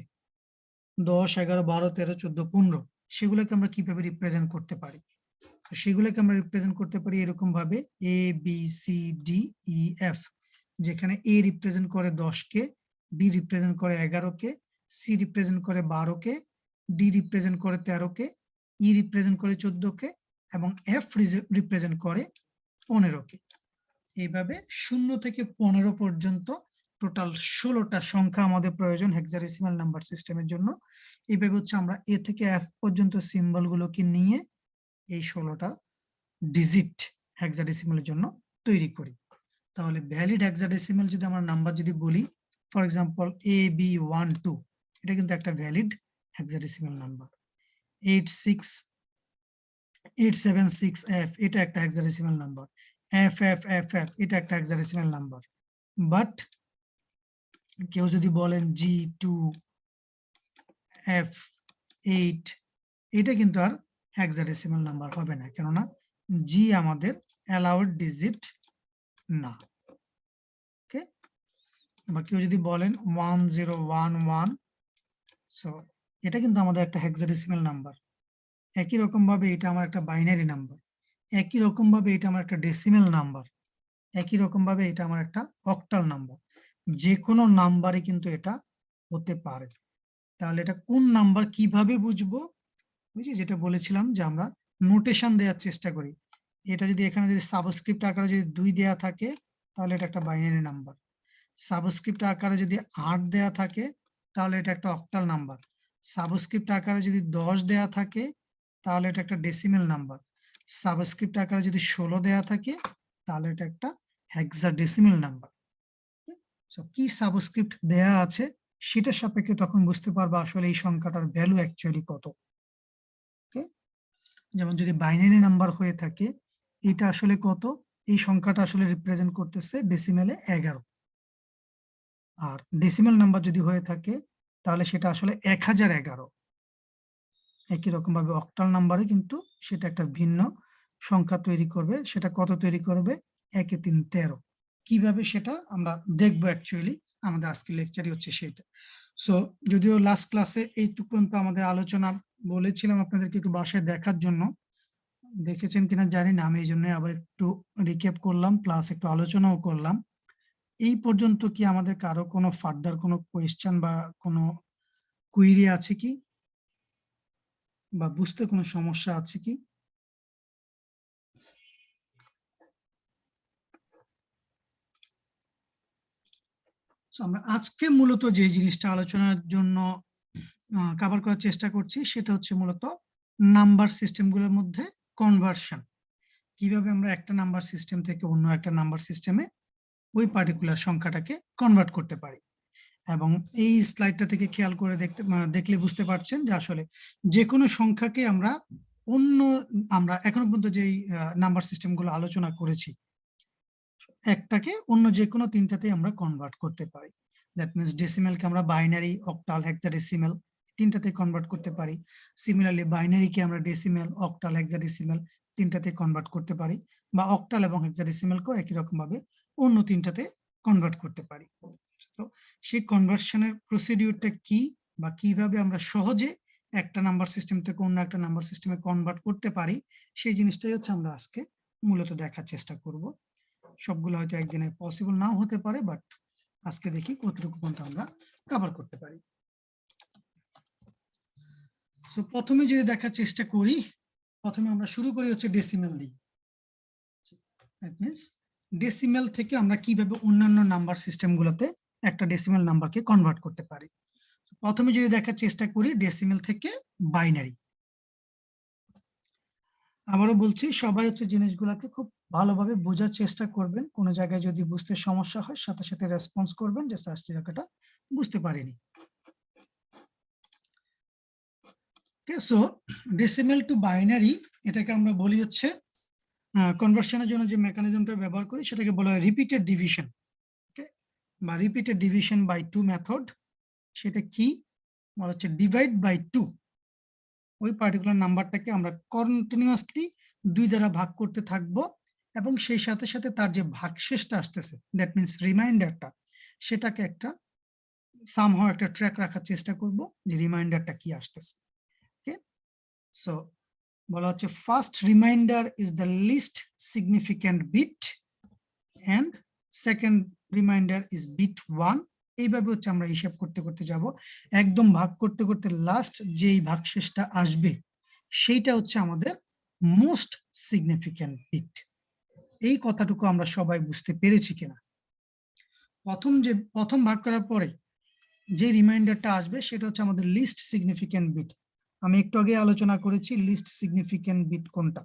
10, 11, 12, 13, 14, 15, সেগুলোকে আমরা কিভাবে রিপ্রেজেন্ট করতে পারি? সেগুলোকে আমরা রিপ্রেজেন্ট করতে পারি এরকম ভাবে ABCDEF, যেখানে A রিপ্রেজেন্ট করে 10কে, B রিপ্রেজেন্ট করে 11কে, C রিপ্রেজেন্ট করে 12কে, D রিপ্রেজেন্ট করে 13কে, E রিপ্রেজেন্ট করে 14কে এবং F রিপ্রেজেন্ট করে 15কে। এইভাবে 0 থেকে 15 পর্যন্ত টোটাল 16টা সংখ্যা আমাদের প্রয়োজন হেক্সাডেসিমাল নাম্বার সিস্টেমের জন্য। এইভাবে হচ্ছে আমরা এ থেকে এফ পর্যন্ত সিম্বল গুলোকে নিয়ে এই 16টা ডিজিট হেক্সাডেসিমালের জন্য তৈরি করি। তাহলে ভ্যালিড হেক্সাডেসিমাল যদি আমরা নাম্বার যদি বলি, ফর এক্সাম্পল AB12, এটা কিন্তু একটা ভ্যালিড হেক্সাডেসিমাল নাম্বার। 876F এটা একটা হেক্সাডেসিমাল নাম্বার। FFFF এটা একটা হেক্সাডেসিমাল নাম্বার। বাট কেউ যদি বলেন G2F8 এটা কিন্তু আর হেক্সাডেসিমাল নাম্বার হবে না, কেননা জি আমাদের অ্যালাউড ডিজিট না। ওকে, আবার কেউ যদি বলেন 1011, সো এটা কিন্তু আমাদের একটা হেক্সাডেসিমাল নাম্বার। একই রকম ভাবে এটা আমার একটা বাইনারি নাম্বার, একই রকম ভাবে এটা আমার একটা ডেসিমাল নাম্বার, একই রকম ভাবে এটা আমার একটা অক্টাল নাম্বার। যে কোনো নাম্বারই কিন্তু এটা হতে পারে। তাহলে এটা কোন নাম্বার কিভাবে বুঝবো? বুঝছি, যেটা বলেছিলাম যে আমরা নোটেশন দেওয়ার চেষ্টা করি। এটা যদি এখানে যদি সাবস্ক্রিপ্ট আকারে যদি 2 দেয়া থাকে তাহলে এটা একটা বাইনারি নাম্বার। সাবস্ক্রিপ্ট আকারে যদি 8 দেয়া থাকে তাহলে এটা একটা অক্টাল নাম্বার। সাবস্ক্রিপ্ট আকারে যদি 10 দেয়া থাকে তাহলে এটা একটা ডেসিমাল নাম্বার। সাবস্ক্রিপ্ট আকারে যদি 16 দেয়া থাকে তাহলে এটা একটা হেক্সাডেসিমাল নাম্বার। সো কি সাবস্ক্রিপ্ট দেয়া আছে সেটা সাপেক্ষে তখন বুঝতে পারবা আসলে এই সংখ্যাটার ভ্যালু অ্যাকচুয়ালি কত। ওকে, যেমন যদি বাইনারি নাম্বার হয়ে থাকে এটা আসলে কত, এই সংখ্যাটা আসলে রিপ্রেজেন্ট করতেছে ডেসিমেলে 11। আর ডেসিমাল নাম্বার যদি হয়ে থাকে তাহলে সেটা আসলে 1011। একই রকম ভাবে অক্টাল নাম্বারে কিন্তু সেটা একটা ভিন্ন সংখ্যা তৈরি করবে। সেটা কত তৈরি করবে? 1 এ 3 13। কিভাবে সেটা আমরা দেখবো অ্যাকচুয়ালি আমাদের আজকের লেকচারই হচ্ছে সেটা। সো যদিও লাস্ট ক্লাসে এইটুকু পর্যন্ত আমাদের আলোচনা বলেছিলাম আপনাদেরকে একটু বাসায় দেখার জন্য, দেখেছেন কিনা জানি না, আমি এই জন্য আবার একটু রিক্যাপ করলাম প্লাস একটু আলোচনাও করলাম। এই পর্যন্ত কি আমাদের কারো কোনো ফার্দার কোনো কোয়েশ্চেন বা কোনো কুইরি আছে কি, বা বুঝতে কোনো সমস্যা আছে কি? আমরা আজকে মূলত যে জিনিসটা আলোচনার জন্য কভার করার চেষ্টা করছি সেটা হচ্ছে মূলত নাম্বার সিস্টেমগুলোর মধ্যে কনভার্সন। কিভাবে আমরা একটা নাম্বার সিস্টেম থেকে অন্য একটা নাম্বার সিস্টেমে ওই পার্টিকুলার সংখ্যাটাকে কনভার্ট করতে পারি। এবং এই স্লাইডটা থেকে খেয়াল করে দেখলে বুঝতে পারছেন যে আসলে যে কোনো সংখ্যাকে আমরা আমরা এখনো পর্যন্ত যেই নাম্বার সিস্টেমগুলো আলোচনা করেছি একটাকে অন্য যে কোনো তিনটাতে আমরা কনভার্ট করতে পারি। দ্যাট মিনস ডেসিমালকে আমরা বাইনারি, অক্টাল, হেক্সাডেসিমাল তিনটাতে কনভার্ট করতে পারি। সিমিলারলি বাইনারিকে আমরা ডেসিমাল, অক্টাল, হেক্সাডেসিমাল তিনটাতে কনভার্ট করতে পারি, বা অক্টাল এবং হেক্সাডেসিমালকেও একই রকম ভাবে অন্য তিনটাতে কনভার্ট করতে পারি। তো সেই কনভার্সনের প্রসিডিউরটা কি, বা কিভাবে আমরা সহজে একটা নাম্বার সিস্টেম থেকে অন্য একটা নাম্বার সিস্টেমে কনভার্ট করতে পারি, সেই জিনিসটাই হচ্ছে আমরা আজকে মূলত দেখার চেষ্টা করব। সবগুলো হয়তো একদিনে পসিবল নাও হতে পারে, বাট আজকে দেখি কতটুকু পর্যন্ত আমরা কভার করতে পারি। সো প্রথমে যদি দেখার চেষ্টা করি, প্রথমে আমরা শুরু করি হচ্ছে ডেসিমাল দিয়ে। দ্যাট মিন্স ডেসিমাল থেকে আমরা কিভাবে অন্যান্য নাম্বার সিস্টেমগুলোতে একটা ডেসিমাল নাম্বারকে কনভার্ট করতে পারি। প্রথমে যদি দেখার চেষ্টা করি ডেসিমাল থেকে বাইনারি। আবারও বলছি, সবাই হচ্ছে জিনিসগুলোকে খুব ভালোভাবে বোঝার চেষ্টা করবেন। কোনো জায়গায় যদি বুঝতে সমস্যা হয় সাথে সাথে রেসপন্স করবেন যে স্যার জায়গাটা বুঝতে পারিনি। সো ডেসিমাল টু বাইনারি এটাকে আমরা বলি হচ্ছে কনভার্সনের জন্য যে মেকানিজমটা ব্যবহার করি সেটাকে বলা হয় রিপিটেড ডিভিশন, বা repeated division by two method. সেটা কি বলা হচ্ছে? Divide by two. ওই পার্টিকুলার নাম্বারটাকে আমরা কন্টিনিউয়াসলি 2 দ্বারা ভাগ করতে থাকবো, এবং সেই সাথে সাথে তার যে ভাগশেষটা আসতেছে, দ্যাট মিনস রিমাইন্ডারটা, সেটাকে একটা সামহাও একটা ট্র্যাক রাখার চেষ্টা করব যে রিমাইন্ডারটা কি আসতেছে। ওকে, সো বলা হচ্ছে first remainder is the least significant bit and second remainder is bit 1। এইভাবে হচ্ছে আমরা হিসাব করতে করতে যাব, একদম ভাগ করতে করতে লাস্ট যেই ভাগশেষটা আসবে সেইটা হচ্ছে আমাদের মোস্ট সিগনিফিক্যান্ট বিট। এই কথাটুকু আমরা সবাই বুঝতে পেরেছি কিনা? প্রথম ভাগ করার পরে যে রিমাইন্ডারটা আসবে সেটা হচ্ছে আমাদের লিস্ট সিগনিফিক্যান্ট বিট। আমি একটু আগে আলোচনা করেছি লিস্ট সিগনিফিক্যান্ট বিট কোনটা,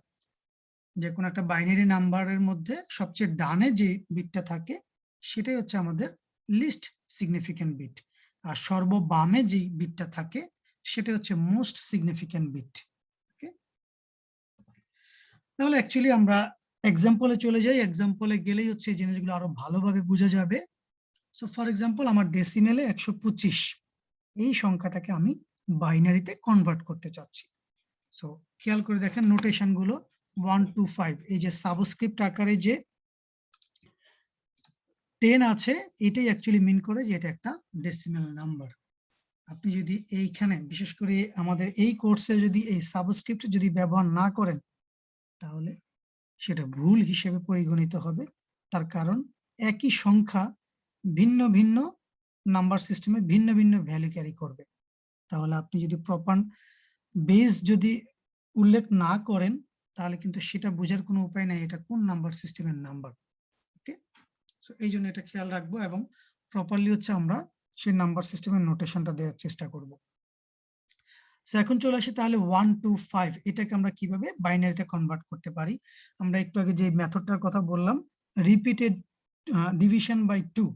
যে কোনো একটা বাইনারি নাম্বারের মধ্যে সবচেয়ে ডানে যে বিটটা থাকে সেটাই হচ্ছে আমাদের লিস্ট সিগনিফিক্যান্ট বিট, আর সর্ববামে যে বিটটা থাকে সেটা হচ্ছে মোস্ট সিগনিফিক্যান্ট বিট। ওকে, তাহলে অ্যাকচুয়ালি আমরা এক্সাম্পলে চলে যাই। এক্সাম্পলে গেলেই হচ্ছে এই জিনিসগুলো আরো ভালোভাবে বোঝা যাবে। সো ফর এক্সাম্পল আমার ডেসিমেলে 125 এই সংখ্যাটাকে আমি বাইনারিতে কনভার্ট করতে চাচ্ছি। সো খেয়াল করে দেখেন নোটেশন গুলো 1 to 5, এই যে সাবস্ক্রিপ্ট আকারে যে 10 আছে এটাই অ্যাকচুয়ালি মিন করে যে এটা একটা ডেসিমেল নাম্বার। আপনি যদি এইখানে বিশেষ করে আমাদের এই কোর্সে যদি এই সাবস্ক্রিপ্ট যদি ব্যবহার না করেন তাহলে সেটা ভুল হিসেবে পরিগণিত হবে। তার কারণ একই সংখ্যা ভিন্ন ভিন্ন নাম্বার সিস্টেমে ভিন্ন ভিন্ন ভ্যালু ক্যারি করবে। তাহলে আপনি যদি প্রপার বেস যদি উল্লেখ না করেন তাহলে কিন্তু সেটা বোঝার কোনো উপায় নাই এটা কোন নাম্বার সিস্টেমের নাম্বার। ওকে, সো এই জন্য এটা খেয়াল রাখবো এবং প্রপারলি হচ্ছে আমরা সেই নাম্বার সিস্টেমের নোটেশনটা দেওয়ার চেষ্টা করব। সো এখন চলে আসি তাহলে 1 to 5 এটাকে আমরা কিভাবে বাইনারিতে কনভার্ট করতে পারি। আমরা একটু আগে যে মেথডটার কথা বললাম repeated division by 2,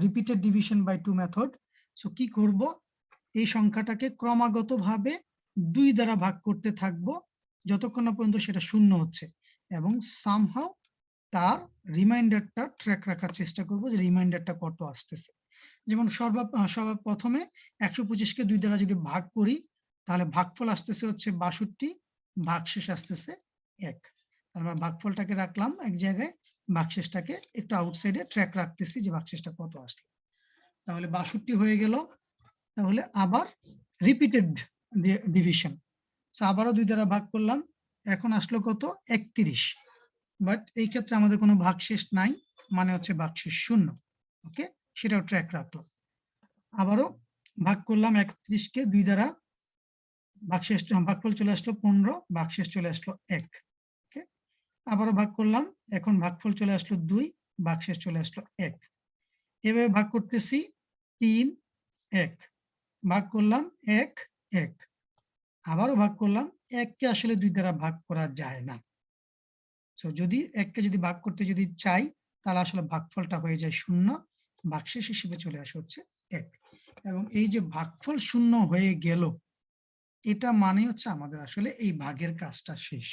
repeated division by 2 method. So কি করব, এই সংখ্যাটাকে ক্রমাগতভাবে 2 দ্বারা ভাগ করতে থাকবো যতক্ষণ না পর্যন্ত সেটা শূন্য হচ্ছে এবং সামহাউ তার রিমাইন্ডারটা ট্র্যাক রাখার চেষ্টা করব যে রিমাইন্ডারটা কত আসতেছে। যেমন সর্বপ্রথমে 125 কে 2 দ্বারা যদি ভাগ করি তাহলে ভাগফল আসতেছে হচ্ছে 62, ভাগশেষ আসতেছে 1। আমরা ভাগফলটাকে রাখলাম এক জায়গায়, ভাগশেষটাকে একটু আউটসাইডে ট্র্যাক রাখতেছি যে ভাগশেষটা কত আসলো। তাহলে 62 হয়ে গেল। তাহলে আবার রিপিটেড ডিভিশন, আবারও 2 দ্বারা ভাগ করলাম, এখন আসলো কত 31, বাট এই ক্ষেত্রে আমাদের কোনো ভাগশেষ নাই মানে হচ্ছে ভাগশেষ শূন্য। ওকে, সেটাও ট্র্যাক রাখলাম। আবারও ভাগ করলাম 31 কে 2 দ্বারা, ভাগশেষ ভাগফল চলে আসলো 15, ভাগশেষ চলে আসলো 1। ওকে, আবারও ভাগ করলাম, এখন ভাগফল চলে আসলো 2, ভাগশেষ চলে আসলো 1। এভাবে ভাগ করতেছি 3, 1, ভাগ করলাম 1, 1, আবারও ভাগ করলাম। 1 কে আসলে 2 দ্বারা ভাগ করা যায় না। সো যদি 1 কে যদি ভাগ করতে যদি চাই তাহলে আসলে ভাগফলটা হয়ে যায় 0, ভাগশেষ হিসেবে চলে আসে হচ্ছে 1। এবং এই যে ভাগফল 0 হয়ে গেল এটা মানে হচ্ছে আমাদের আসলে এই ভাগের কাজটা শেষ।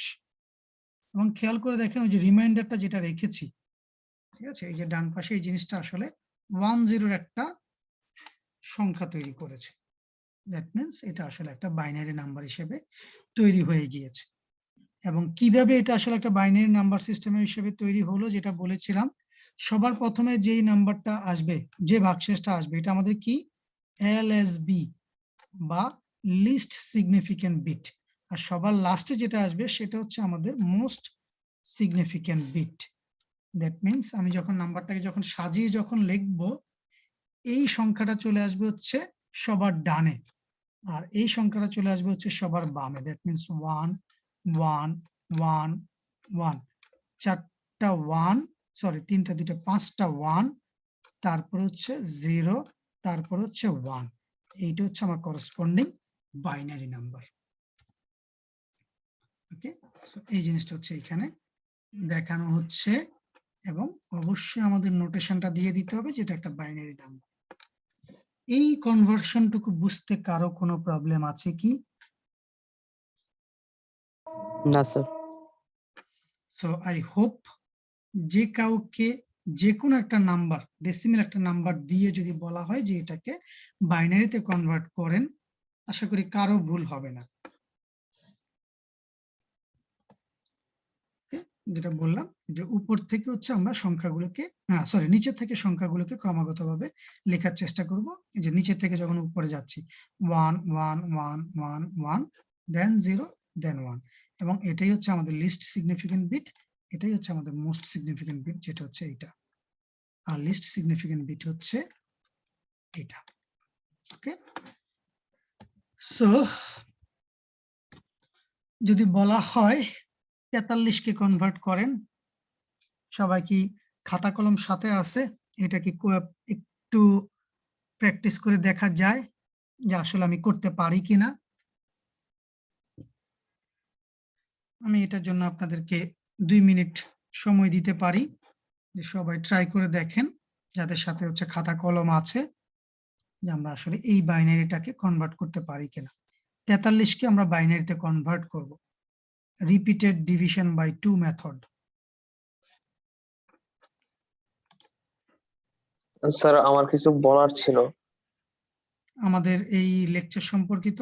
এবং খেয়াল করে দেখেন ওই যে রিমাইন্ডারটা যেটা রেখেছি, ঠিক আছে, এই যে ডান পাশে এই জিনিসটা আসলে 10 এর একটা সংখ্যা তৈরি করেছে। দ্যাট মিন্স এটা আসলে একটা বাইনারি নাম্বার হিসেবে তৈরি হয়ে গিয়েছে। এবং কিভাবে এটা আসলে একটা বাইনারি নাম্বার সিস্টেমের হিসেবে তৈরি হলো যেটা বলেছিলাম, সবার প্রথমে যেই নাম্বারটা আসবে, যে ভাগশেষটা আসবে, এটা আমাদের কি এলএসবি বা লিস্ট সিগনিফিক্যান্ট বিট, আর সবার লাস্টে যেটা আসবে সেটা হচ্ছে আমাদের most significant bit. That means আমি যখন নাম্বারটাকে যখন সাজিয়ে যখন লিখবো এই সংখ্যাটা চলে আসবে হচ্ছে সবার ডানে আর এই সংখ্যাটা চলে আসবে হচ্ছে সবার বামে। দ্যাট মিন্স 1 1 1 1, চারটা 1, সরি তিনটা দুইটা 5টা 1, তারপর হচ্ছে 0, তারপর হচ্ছে 1। এইটা হচ্ছে আমার করসপন্ডিং বাইনারি নাম্বার। ওকে, সো এই জিনিসটা হচ্ছে এখানে দেখানো হচ্ছে এবং অবশ্যই আমাদের নোটেশনটা দিয়ে দিতে হবে যেটা একটা বাইনারি নাম্বার। এই কনভার্সনটুকু বুঝতে কারো কোনো প্রবলেম আছে কি? না স্যার। সো আই হোপ যে কাউকে যে কোনো একটা নাম্বার, ডেসিমেল একটা নাম্বার দিয়ে যদি বলা হয় যে এটাকে বাইনারিতে কনভার্ট করেন, আশা করি কারো ভুল হবে না। যেটা বললাম যে উপর থেকে হচ্ছে আমরা সংখ্যাগুলোকে, সরি নিচে থেকে সংখ্যাগুলোকে ক্রমাগতভাবে লেখার চেষ্টা করব। এই যে নিচে থেকে যখন উপরে যাচ্ছি 1 1 1 1 1, দেন 0, দেন 1, এবং এটাই হচ্ছে আমাদের লিস্ট সিগনিফিক্যান্ট বিট, এটাই হচ্ছে আমাদের মোস্ট সিগনিফিক্যান্ট বিট যেটা হচ্ছে এইটা, আর লিস্ট সিগনিফিক্যান্ট বিট হচ্ছে এটা। ওকে, সো যদি বলা হয় 43 কে কনভার্ট করেন, সবাই কি খাতা কলম সাথে আছে? এটা কি একটু প্র্যাকটিস করে দেখা যায় যে আসলে আমি করতে পারি কিনা? আমি এটার জন্য আপনাদেরকে 2 মিনিট সময় দিতে পারি, যে সবাই ট্রাই করে দেখেন, যাদের সাথে হচ্ছে খাতা কলম আছে, যে আমরা আসলে এই বাইনারিটাকে কনভার্ট করতে পারি কিনা। 43 কে আমরা বাইনারিতে কনভার্ট করব repeated division by 2 method. Sir আমার কিছু বলার ছিল। আমাদের এই লেকচার সম্পর্কিত?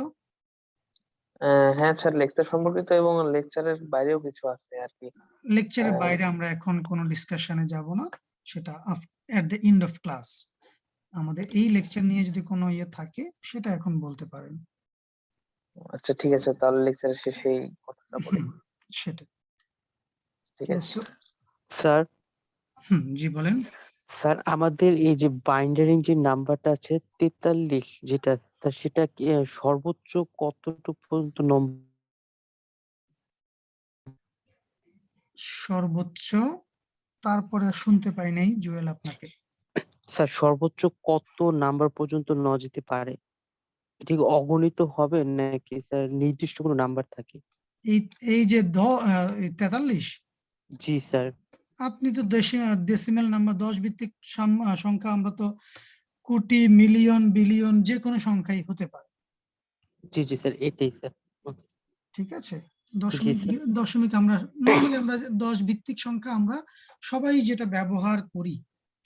হ্যাঁ স্যার, লেকচার সম্পর্কিত এবং লেকচারের বাইরেও কিছু আছে আর কি। লেকচারের বাইরে আমরা এখন কোনো ডিসকাশনে যাব না, সেটা at the end of class. আমাদের এই লেকচার নিয়ে যদি কোনো ইয়ে থাকে সেটা এখন বলতে পারেন। আচ্ছা ঠিক আছে, তাহলে লেকচারের শেষেই কথাটা বলি। সেটা ঠিক আছে স্যার। জি বলেন। স্যার আমাদের এই যে বাইন্ডারিং যে নাম্বারটা আছে 43 যেটা, স্যার সেটা কি সর্বোচ্চ কতটুকু পর্যন্ত নম্বর? সর্বোচ্চ, তারপরে শুনতে পাই নাই জুয়েল আপনাকে। স্যার সর্বোচ্চ কত নাম্বার পর্যন্ত নেওয়া যেতে পারে? ঠিক অগণিত হবে নাকি স্যার নির্দিষ্ট কোনো নাম্বার থাকে? এই যে 43, জি স্যার। আপনি তো ডেসিমেল নাম্বার 10 ভিত্তিক সংখ্যা, আমরা তো কোটি, মিলিয়ন, বিলিয়ন যে কোনো সংখ্যাই হতে পারে। জি জি স্যার, এটাই স্যার। ঠিক আছে, জি স্যার। দশমিক আমরা নরমালি আমরা 10 ভিত্তিক সংখ্যা আমরা সবাই যেটা ব্যবহার করি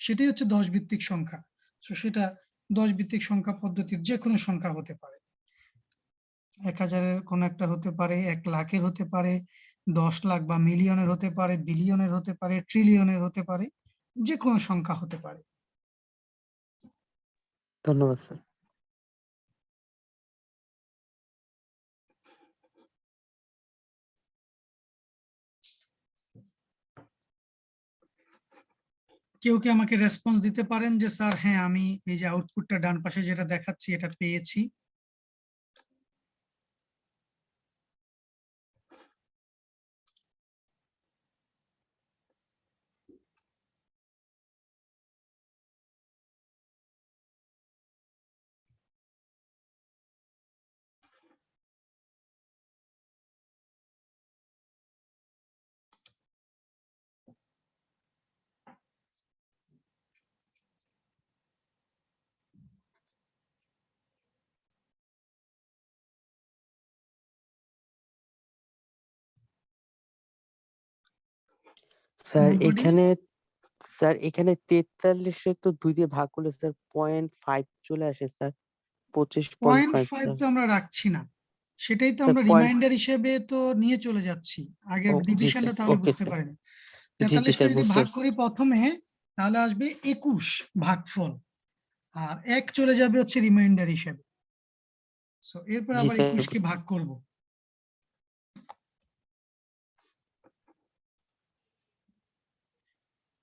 সেটাই হচ্ছে 10 ভিত্তিক সংখ্যা। তো সেটা 10 ভিত্তিক সংখ্যা পদ্ধতির যে কোনো সংখ্যা হতে পারে, 1000-এর কোন একটা হতে পারে, 1 লাখের হতে পারে, 10 লাখ বা মিলিয়নের হতে পারে, বিলিয়নের হতে পারে, ট্রিলিয়নের হতে পারে, যে কোনো সংখ্যা হতে পারে। ধন্যবাদ স্যার। কেউ কি আমাকে রেসপন্স দিতে পারেন যে স্যার হ্যাঁ আমি এই যে আউটপুটটা ডান পাশে যেটা দেখাচ্ছি এটা পেয়েছি? Sir Nobody? এখানে 43-এ তো 2 দিয়ে ভাগ করলে স্যার 0.5 চলে আসে স্যার। 25.5 0.5 স্যার। তো আমরা রাখছি না, সেটাই তো স্যার আমরা রিমাইন্ডার হিসেবে তো নিয়ে চলে যাচ্ছি। আগের জি ডিভিশনটা স্যার, তাহলে ওকে বুঝতে স্যার। পারেনি। জি 43 কে স্যার, যদি বুঝতে ভাগ পারছি। করি প্রথমে, তাহলে আসবে 21 ভাগফল, আর 1 চলে যাবে হচ্ছে রিমাইন্ডার হিসেবে। সো এরপর জি আবার স্যার, 21 কে ভাগ করব।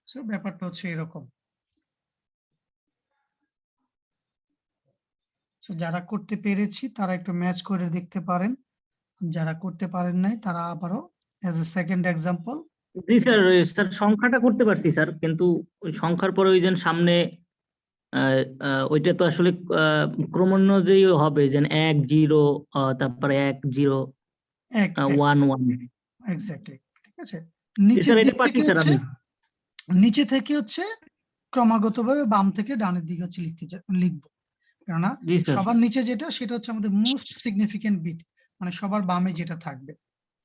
সো ব্যাপারটা হচ্ছে এরকম। সো যারা করতে পেরেছি তারা একটু ম্যাচ করে দেখতে পারেন, যারা করতে পারেন নাই তারা আবারও as a second example. G sir, sir সংখ্যাটা করতে পারছি স্যার, কিন্তু ওই সংখ্যার পরে ওই যে সামনে ওইটা তো আসলে ক্রমান্বয়েই হবে, যে 1 0 তারপরে 1 0 1 1। এক্স্যাক্টলি, ঠিক আছে। নিচের স্যার দিক এটা পারছি থেকে স্যার হচ্ছে, আমি। নিচে থেকে হচ্ছে ক্রমাগতভাবে বাম থেকে ডানের দিকে হচ্ছে লিখবো, কেননা জি স্যার। সবার নিচে যেটা সেটা হচ্ছে আমাদের মোস্ট সিগনিফিকেন্ট বিট, মানে সবার বামে যেটা থাকবে,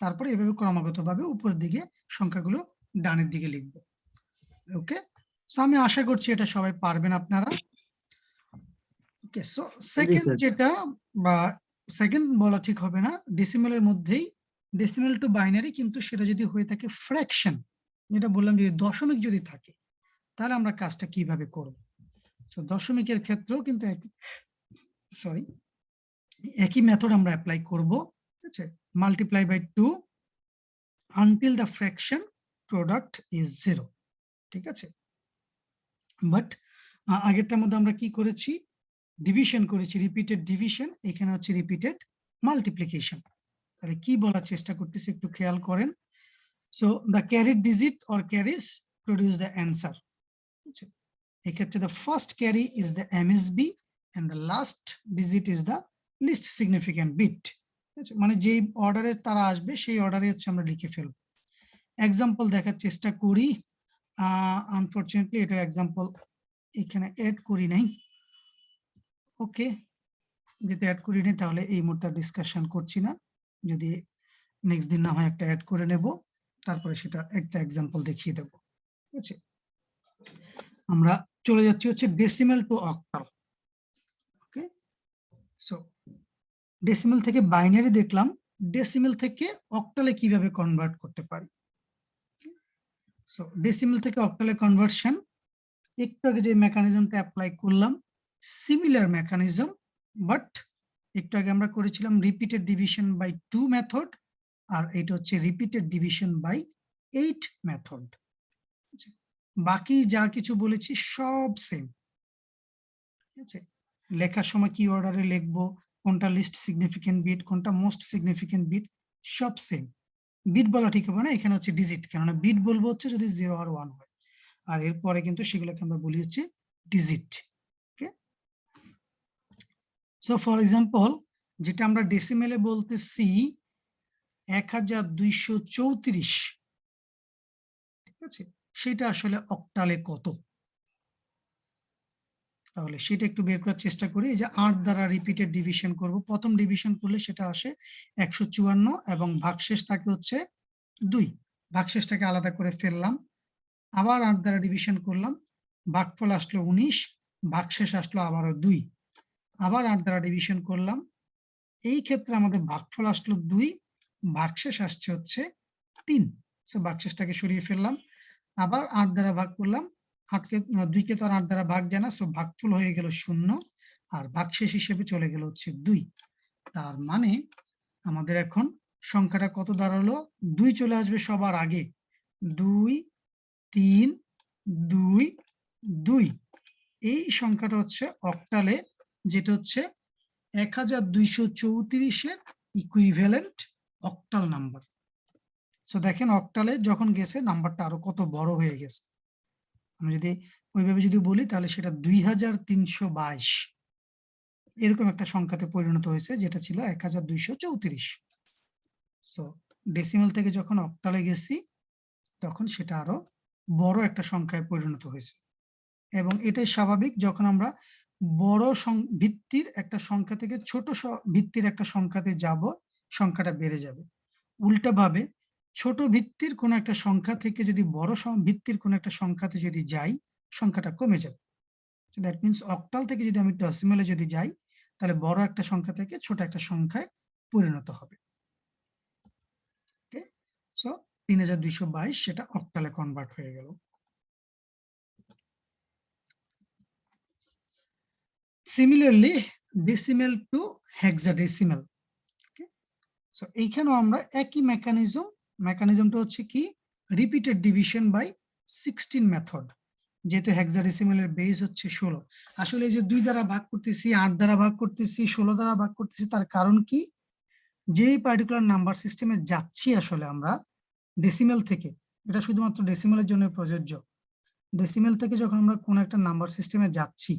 তারপরে এভাবে ক্রমাগতভাবে উপরের দিকে সংখ্যাগুলো ডানের দিকে লিখবো। ওকে, সো আমি আশা করছি এটা সবাই পারবেন আপনারা। ওকে, সো জি সেকেন্ড স্যার। যেটা, বা সেকেন্ড বলা ঠিক হবে না, ডেসিমেলের মধ্যেই ডেসিমেল টু বাইনারি, কিন্তু সেটা যদি হয়ে থাকে ফ্র্যাকশন, যেটা বললাম যে দশমিক যদি থাকে, তাহলে আমরা কাজটা কিভাবে করব। তো দশমিকের ক্ষেত্রেও কিন্তু একই মেথড আমরা অ্যাপ্লাই করব। ঠিক আছে, multiply by 2 until the fraction product is 0। ঠিক আছে, বাট আগেরটার মধ্যে আমরা কি করেছি, ডিভিশন করেছি, রিপিটেড ডিভিশন, এখানে হচ্ছে রিপিটেড মাল্টিপ্লিকেশন। তাহলে কি বলার চেষ্টা করতেছি একটু খেয়াল করেন। So the carried digit or carries produce the answer. এক্ষেত্রে the first carry is the MSB and the last digit is the least significant bit। মানে যেই অর্ডারে তারা আসবে সেই অর্ডারে হচ্ছে আমরা লিখে ফেলবো। এক্সাম্পল দেখার চেষ্টা করি। আনফরচুনেটলি এটার এক্সাম্পল এখানে অ্যাড করি নাই। ওকে, যদি অ্যাড করি নাই তাহলে এই মুহূর্তে ডিসকাশন করছি না, যদি নেক্সট দিন না হয় একটা অ্যাড করে নেব, তারপরে সেটা একটা এক্সাম্পল দেখিয়ে দেব। ঠিক আছে, আমরা চলে যাচ্ছি হচ্ছে ডেসিমাল টু অক্টাল। ওকে, সো ডেসিমাল থেকে বাইনারি দেখলাম, ডেসিমাল থেকে অক্টালে কিভাবে কনভার্ট করতে পারি। সো ডেসিমাল থেকে অক্টালে কনভার্সন, একটু আগে যে মেকানিজমটা অ্যাপ্লাই করলাম সিমিলার মেকানিজম, বাট একটু আগে আমরা করেছিলাম রিপিটেড ডিভিশন বাই 2 মেথড, আর এটা হচ্ছে রিপিটেড ডিভিশন বাই 8 মেথড। বাকি যা কিছু বলেছি সব সেম। ঠিক আছে, লেখার সময় কি অর্ডারে লিখবো, কোনটা লিস্ট সিগনিফিকেন্ট বিট, কোনটা মোস্ট সিগনিফিকেন্ট বিট, সব সেম। বিট বলা ঠিক হবে না, এখানে হচ্ছে ডিজিট, কেননা বিট বলবো হচ্ছে যদি 0 আর 1 হয়, আর এরপরে কিন্তু সেগুলোকে আমরা বলি হচ্ছে digit. Okay, so for example যেটা আমরা ডেসিমেলে বলতেছি 1234, ঠিক আছে, সেটা আসলে অক্টালে কত, তাহলে সেটা একটু বের করার চেষ্টা করি। এই যে 8 দ্বারা রিপিটেড ডিভিশন করব, প্রথম ডিভিশন করলে সেটা আসে 154 এবং ভাগশেষ থাকে হচ্ছে 2, ভাগশেষটাকে আলাদা করে ফেললাম, আবার 8 দ্বারা ডিভিশন করলাম, ভাগফল আসলো 19, ভাগশেষ আসলো আবারও 2, আবার 8 দ্বারা ডিভিশন করলাম, এই ক্ষেত্রে আমাদের ভাগফল আসলো 2, ভাগশেষ আসছে হচ্ছে 3, সো ভাগশেষটাকে সরিয়ে ফেললাম, আবার 8 দ্বারা ভাগ করলাম, 2 কে তো আর 8 দ্বারা ভাগ যায় না, সো ভাগফল হয়ে গেল 0, আর ভাগশেষ হিসেবে চলে গেল হচ্ছে 2। তার মানে আমাদের এখন সংখ্যাটা কত দাঁড়ালো, 2 চলে আসবে সবার আগে, 2 3 2 2, এই সংখ্যাটা হচ্ছে অক্টালে, যেটা হচ্ছে 1234 এর ইকুইভ্যালেন্ট অক্টাল নাম্বার। সো দেখেন অক্টালে যখন গেছে নাম্বারটা আরো কত বড় হয়ে গেছে। আমি যদি ওইভাবে যদি বলি তাহলে সেটা 2322 এরকম একটা সংখ্যাতে পরিণত হয়েছে, যেটা ছিল 1234। সো ডেসিমাল থেকে যখন অক্টালে গেছি তখন সেটা আরো বড় একটা সংখ্যায় পরিণত হয়েছে, এবং এটাই স্বাভাবিক, যখন আমরা বড় ভিত্তির একটা সংখ্যা থেকে ছোট ভিত্তির একটা সংখ্যাতে যাব সংখ্যাটা বেড়ে যাবে। উল্টাভাবে ছোট ভিত্তির কোন একটা সংখ্যা থেকে যদি বড় ভিত্তির কোন একটা সংখ্যাতে যদি যাই সংখ্যাটা কমে যাবে। দ্যাট মিন্স অক্টাল থেকে যদি আমি ডেসিমালে যদি যাই তাহলে বড় একটা সংখ্যা থেকে ছোট একটা সংখ্যায় পরিণত হবে। ওকে, সো 3222 সেটা অক্টালে কনভার্ট হয়ে গেল। Similarly, decimal to hexadecimal. Okay, so এইখানেও আমরা একই মেকানিজমটা হচ্ছে কি রিপিটেড ডিভিশন বাই 16 মেথড। যেহেতু হেক্সাডেসিমালের বেস হচ্ছে 16, আসলে এই যে 2 দ্বারা ভাগ করতেছি, 8 দ্বারা ভাগ করতেছি, 16 দ্বারা ভাগ করতেছি, তার কারণ কি, যেই পার্টিকুলার নাম্বার সিস্টেমে যাচ্ছি আসলে আমরা ডেসিমাল থেকে, এটা শুধুমাত্র ডেসিমালের জন্য প্রযোজ্য, ডেসিমাল থেকে যখন আমরা কোন একটা নাম্বার সিস্টেমে যাচ্ছি,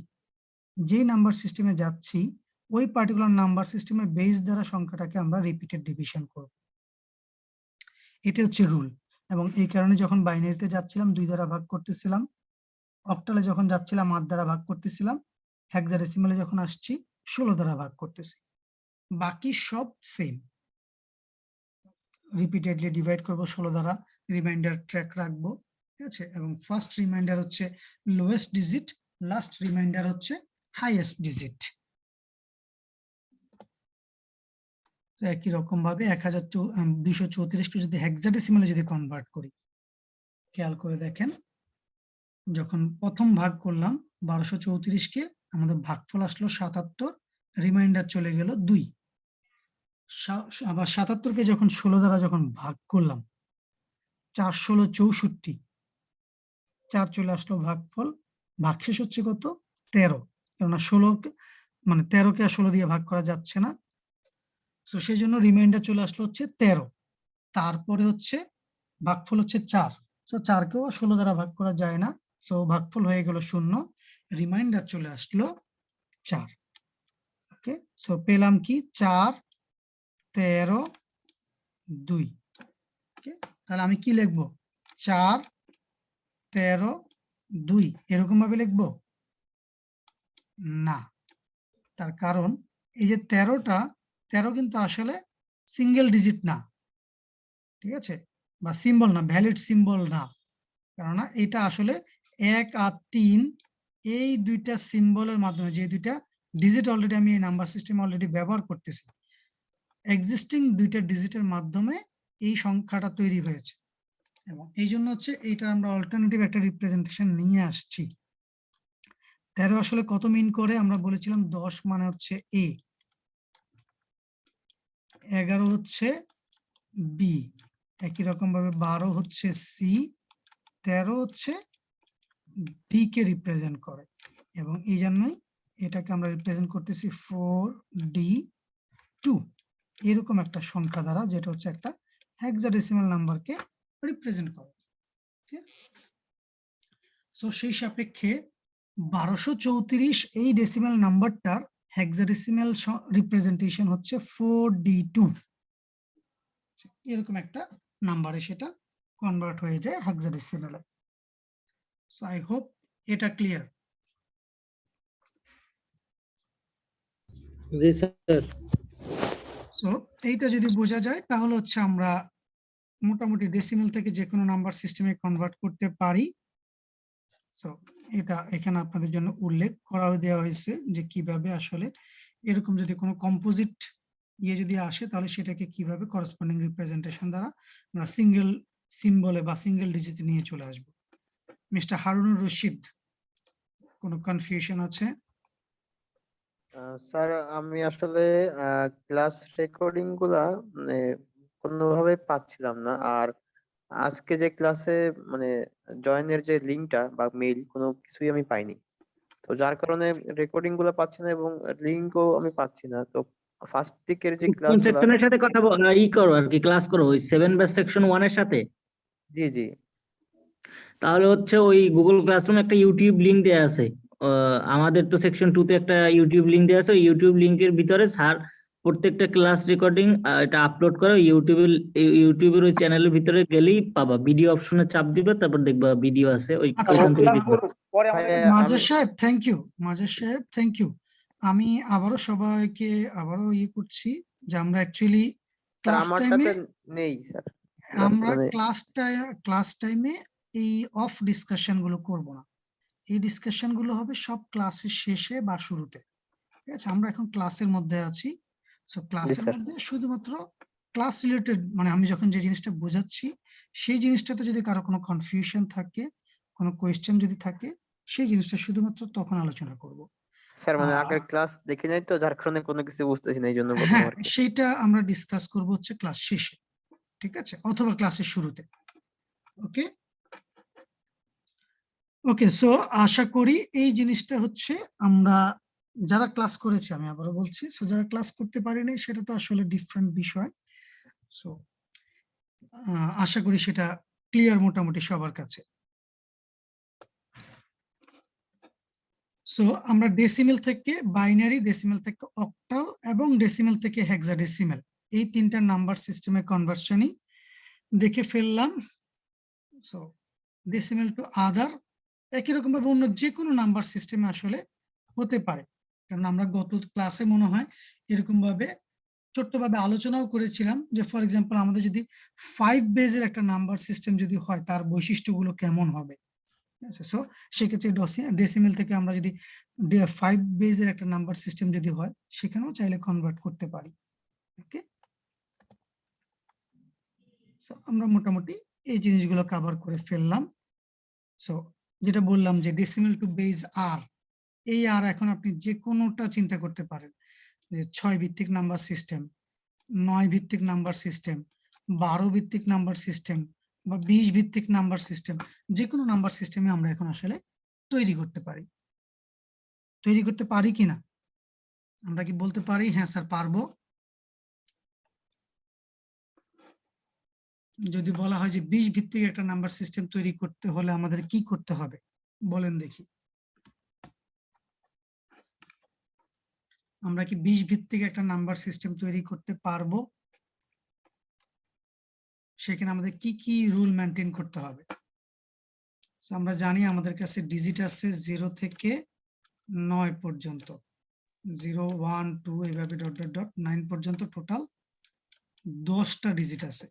যে নাম্বার সিস্টেমে যাচ্ছি ওই পার্টিকুলার নাম্বার সিস্টেমের বেস দ্বারা সংখ্যাটাকে আমরা রিপিটেড ডিভিশন করব, এটা হচ্ছে রুল। এবং এই কারণে যখন বাইনারিতে যাচ্ছিলাম 2 দ্বারা ভাগ করতেছিলাম, অক্টালে যখন যাচ্ছিলাম 8 দ্বারা ভাগ করতেছিলাম, হেক্সাডেসিমালে যখন আসছি 16 দ্বারা ভাগ করতেছি, বাকি সব সেম। রিপিটেডলি ডিভাইড করব 16 দ্বারা, রিমাইন্ডার ট্র্যাক রাখবো, ঠিক আছে, এবং ফার্স্ট রিমাইন্ডার হচ্ছে লোয়েস্ট ডিজিট, লাস্ট রিমাইন্ডার হচ্ছে হাইয়েস্ট ডিজিট। একই রকম ভাবে 1234 কে যদি হেক্সাডেসিমালে যদি কনভার্ট করি, খেয়াল করে দেখেন, যখন প্রথম ভাগ করলাম 1234 কে, আমাদের ভাগফল আসলো 77, রিমাইন্ডার চলে গেল 2, আবার 77 কে যখন 16 দ্বারা যখন ভাগ করলাম 4 16 64, 4 চলে আসলো ভাগফল, ভাগশেষ হচ্ছে কত 13, কেননা 16 মানে 13 কে 16 দিয়ে ভাগ করা যাচ্ছে না, সো সেই জন্য রিমাইন্ডার চলে আসলো হচ্ছে 13, তারপরে হচ্ছে ভাগফল হচ্ছে 4, সো 4 কেও 16 দ্বারা ভাগ করা যায় না, সো ভাগফল হয়ে গেল 0, রিমাইন্ডার চলে আসলো 4। ওকে, সো পেলাম কি 4, 13, 2। ওকে, তাহলে আমি কি লিখবো? 4, 13, 2 এরকম ভাবে লিখবো না। তার কারণ এই যে 13 কিন্তু আসলে সিঙ্গেল ডিজিট না, ঠিক আছে, বা সিম্বল না, ভ্যালিড সিম্বল না। কেননা এটা আসলে 1 আর 3 এই দুইটা সিম্বলের মাধ্যমে, যে দুইটা ডিজিট অলরেডি আমি এই নাম্বার সিস্টেম অলরেডি ব্যবহার করতেছি, এক্সিস্টিং দুইটা ডিজিটের মাধ্যমে এই সংখ্যাটা তৈরি হয়েছে। এবং এই জন্য হচ্ছে এইটা আমরা অল্টারনেটিভ একটা রিপ্রেজেন্টেশন নিয়ে আসছি। 13 আসলে কত মিন করে আমরা বলেছিলাম? 10 মানে হচ্ছে এ, 11 হচ্ছে বি, একই রকম ভাবে 12 হচ্ছে সি, 13 হচ্ছে ডি কে রিপ্রেজেন্ট করে। এবং এই জন্যই এটাকে আমরা রিপ্রেজেন্ট করতেছি 4D2 এরকম একটা সংখ্যা দ্বারা, যেটা হচ্ছে একটা হেক্সাডেসিমাল নাম্বারকে রিপ্রেজেন্ট করে। সো সেই সাপেক্ষে 1234 এই ডেসিমাল নাম্বারটার হেক্সাডেসিমাল রিপ্রেজেন্টেশন হচ্ছে 4D2। এরকম একটা নাম্বারে সেটা কনভার্ট হয়ে যায় হেক্সাডেসিমালে। সো আই হোপ এটা ক্লিয়ার। জি স্যার। সো এইটা যদি বোঝা যায় তাহলে হচ্ছে আমরা মোটামুটি ডেসিমাল থেকে যে কোনো নাম্বার সিস্টেমে কনভার্ট করতে পারি। সো এটা এখানে আপনাদের জন্য উল্লেখ করা দেওয়া হয়েছে যে কিভাবে আসলে এরকম যদি কোনো কম্পোজিট যদি আসে তাহলে সেটাকে কিভাবে করেসপন্ডিং রিপ্রেজেন্টেশন দ্বারা আমরা সিঙ্গেল সিম্বলে বা সিঙ্গেল ডিজিটে নিয়ে চলে আসব। মিস্টার হারুনুর রশিদ, কোনো কনফিউশন আছে? স্যার আমি আসলে ক্লাস রেকর্ডিং গুলা মানে কোনোভাবে পাচ্ছিলাম না। আর আজকে যে ক্লাসে মানে জয়েনের যে লিঙ্কটা বা মেইল কোনো কিছুই আমি পাইনি, তো যার কারণে রেকর্ডিং গুলা পাচ্ছি না এবং লিঙ্কও আমি পাচ্ছি না। তো ফার্স্ট দিকের যে কোন ক্লাসগুলা, সেকশনের সাথে কথা করো আর কি, ক্লাস করো ওই 7 ব্যাচ সেকশন 1 এর সাথে? জি জি তাহলে হচ্ছে ওই গুগল ক্লাসরুমে একটা ইউটিউব লিংক দেয়া আছে। আমাদের তো সেকশন 2 তে একটা ইউটিউব লিংক দেয়া আছে। ওই ইউটিউব লিংকের ভিতরে স্যার প্রত্যেকটা ক্লাস রেকর্ডিং এটা আপলোড করে ইউটিউবের ওই চ্যানেলের ভিতরে গেলেই পাবা। ভিডিও অপশনে চাপ দিবে, তারপর দেখবা ভিডিও আছে, আচ্ছা, ওইখান থেকে ক্লাস দেখবা। করব পরে আমাদের মাজেদ সাহেব থ্যাংক ইউ, মাজেদ সাহেব থ্যাংক ইউ। আমি আবারও সবাইকে আবারও করছি যে আমরা অ্যাকচুয়ালি স্যার ক্লাস টাইমে আমারটাতে নেই স্যার, আমরা মানে ক্লাস টাইমে এই অফ ডিসকাশন গুলো করব না। এই ডিসকাশন গুলো হবে সব ক্লাসের শেষে বা শুরুতে। ঠিক আছে, আমরা এখন ক্লাসের মধ্যে আছি। সো জি ক্লাসের স্যার। মধ্যে শুধুমাত্র ক্লাস রিলেটেড, মানে আমি যখন যে জিনিসটা বোঝাচ্ছি সেই জিনিসটাতে যদি কারো কোনো কনফিউশন থাকে, কোনো কোয়েশ্চেন যদি থাকে, সেই জিনিসটা শুধুমাত্র তখন আলোচনা করব। স্যার মানে আহ, আগের ক্লাস দেখি নাই তো, যার কারণে কোনো কিছু বুঝতেছি না, এই জন্য বললাম হ্যাঁ, আর কি। সেইটা আমরা ডিসকাস করব হচ্ছে ক্লাস শেষে, ঠিক আছে, অথবা ক্লাসের শুরুতে। ওকে ওকে, সো আশা করি এই জিনিসটা হচ্ছে আমরা যারা ক্লাস করেছি, আমি আবারও বলছি, সো যারা ক্লাস করতে পারিনি সেটা তো আসলে ডিফারেন্ট বিষয়। সো আশা করি সেটা ক্লিয়ার মোটামুটি সবার কাছে। সো আমরা ডেসিমেল থেকে বাইনারি, ডেসিমেল থেকে অক্টাল এবং ডেসিমেল থেকে হেক্সাডেসিমেল, এই তিনটা নাম্বার সিস্টেমের কনভার্সনই দেখে ফেললাম। সো ডেসিমেল টু আদার একই রকম ভাবে অন্য যে কোনো নাম্বার সিস্টেমে আসলে হতে পারে। কারণ আমরা গত ক্লাসে মনে হয় এরকম ভাবে ছোট্টভাবে আলোচনাও করেছিলাম যে ফর এক্সাম্পল আমাদের যদি 5 বেজের একটা নাম্বার সিস্টেম যদি হয় তার বৈশিষ্ট্যগুলো কেমন হবে। সো সেক্ষেত্রে ডেসিমেল থেকে আমরা যদি 5 বেজের একটা নাম্বার সিস্টেম যদি হয় সেখানেও চাইলে কনভার্ট করতে পারি। ওকে, সো আমরা মোটামুটি এই জিনিসগুলো কভার করে ফেললাম। সো যেটা বললাম যে ডেসিমেল টু বেজ আর, এই আর এখন আপনি যে কোনোটা চিন্তা করতে পারেন, যে 6 ভিত্তিক নাম্বার সিস্টেম, 9 ভিত্তিক নাম্বার সিস্টেম, 12 ভিত্তিক নাম্বার সিস্টেম বা 20 ভিত্তিক নাম্বার সিস্টেম, যে কোনো নাম্বার সিস্টেমে আমরা এখন আসলে তৈরি করতে পারি। তৈরি করতে পারি কিনা আমরা কি বলতে পারি হ্যাঁ স্যার পারবো? যদি বলা হয় যে 20 ভিত্তিক একটা নাম্বার সিস্টেম তৈরি করতে হলে আমাদের কি করতে হবে, বলেন দেখি। আমরা কি 20 ভিত্তিক একটা নাম্বার সিস্টেম তৈরি করতে পারবো? সেখানে আমাদের কি কি রুল মেনটেন করতে হবে? আমরা জানি আমাদের কাছে ডিজিট আছে 0 থেকে 9 পর্যন্ত, 0 1 2 এইভাবে ডট ডট ডট 9 পর্যন্ত টোটাল 10টা ডিজিট আছে।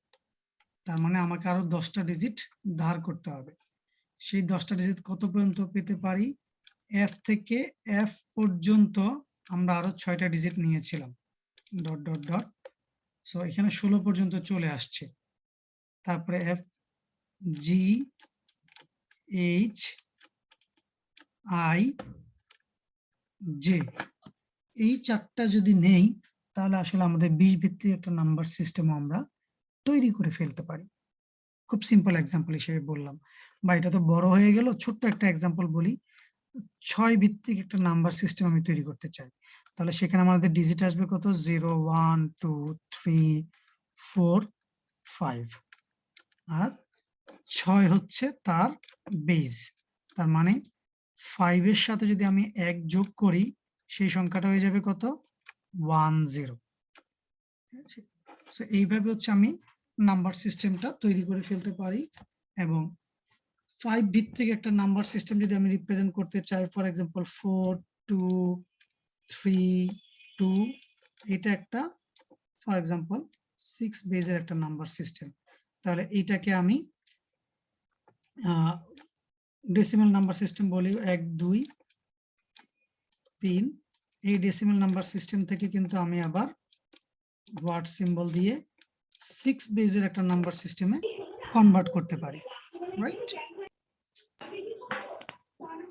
তার মানে আমাকে আরো 10টা ডিজিট ধার করতে হবে। সেই 10টা ডিজিট কত পর্যন্ত পেতে পারি? এফ থেকে এফ পর্যন্ত আমরা আরো 6টা ডিজিট নিয়েছিলাম, ডট ডট ডট। সো এখানে 16 পর্যন্ত চলে আসছে। তারপরে F G H I J, এই 4টা যদি নেই তাহলে আসলে আমাদের 20 ভিত্তিক একটা নাম্বার সিস্টেম আমরা তৈরি করে ফেলতে পারি। খুব সিম্পল এক্সাম্পল হিসেবে বললাম, বা এটা তো বড় হয়ে গেল, ছোট্ট একটা এক্সাম্পল বলি। 6 ভিত্তিক একটা নাম্বার সিস্টেম আমি তৈরি করতে চাই, তাহলে সেখানে আমাদের ডিজিট আসবে কত? 0 1 2 3 4 5, আর 6 হচ্ছে তার বেজ। তার মানে 5 এর সাথে যদি আমি 1 যোগ করি সেই সংখ্যাটা হয়ে যাবে কত? 10। ঠিক আছে, সো এইভাবে হচ্ছে আমি নাম্বার সিস্টেমটা তৈরি করে ফেলতে পারি। এবং 5 ভিত্তিক একটা নাম্বার সিস্টেম যদি আমি রিপ্রেজেন্ট করতে চাই, ফর এক্সাম্পল 4 2 3 2, এটা একটা ফর এক্সাম্পল 6 বেজের একটা নাম্বার সিস্টেম। তাহলে এইটাকে আমি ডেসিমাল নাম্বার সিস্টেম বলি, 1 2 3। এই ডেসিমাল নাম্বার সিস্টেম থেকে কিন্তু আমি আবার ওয়ার্ড সিম্বল দিয়ে 6 বেজের একটা নাম্বার সিস্টেমে কনভার্ট করতে পারি, রাইট?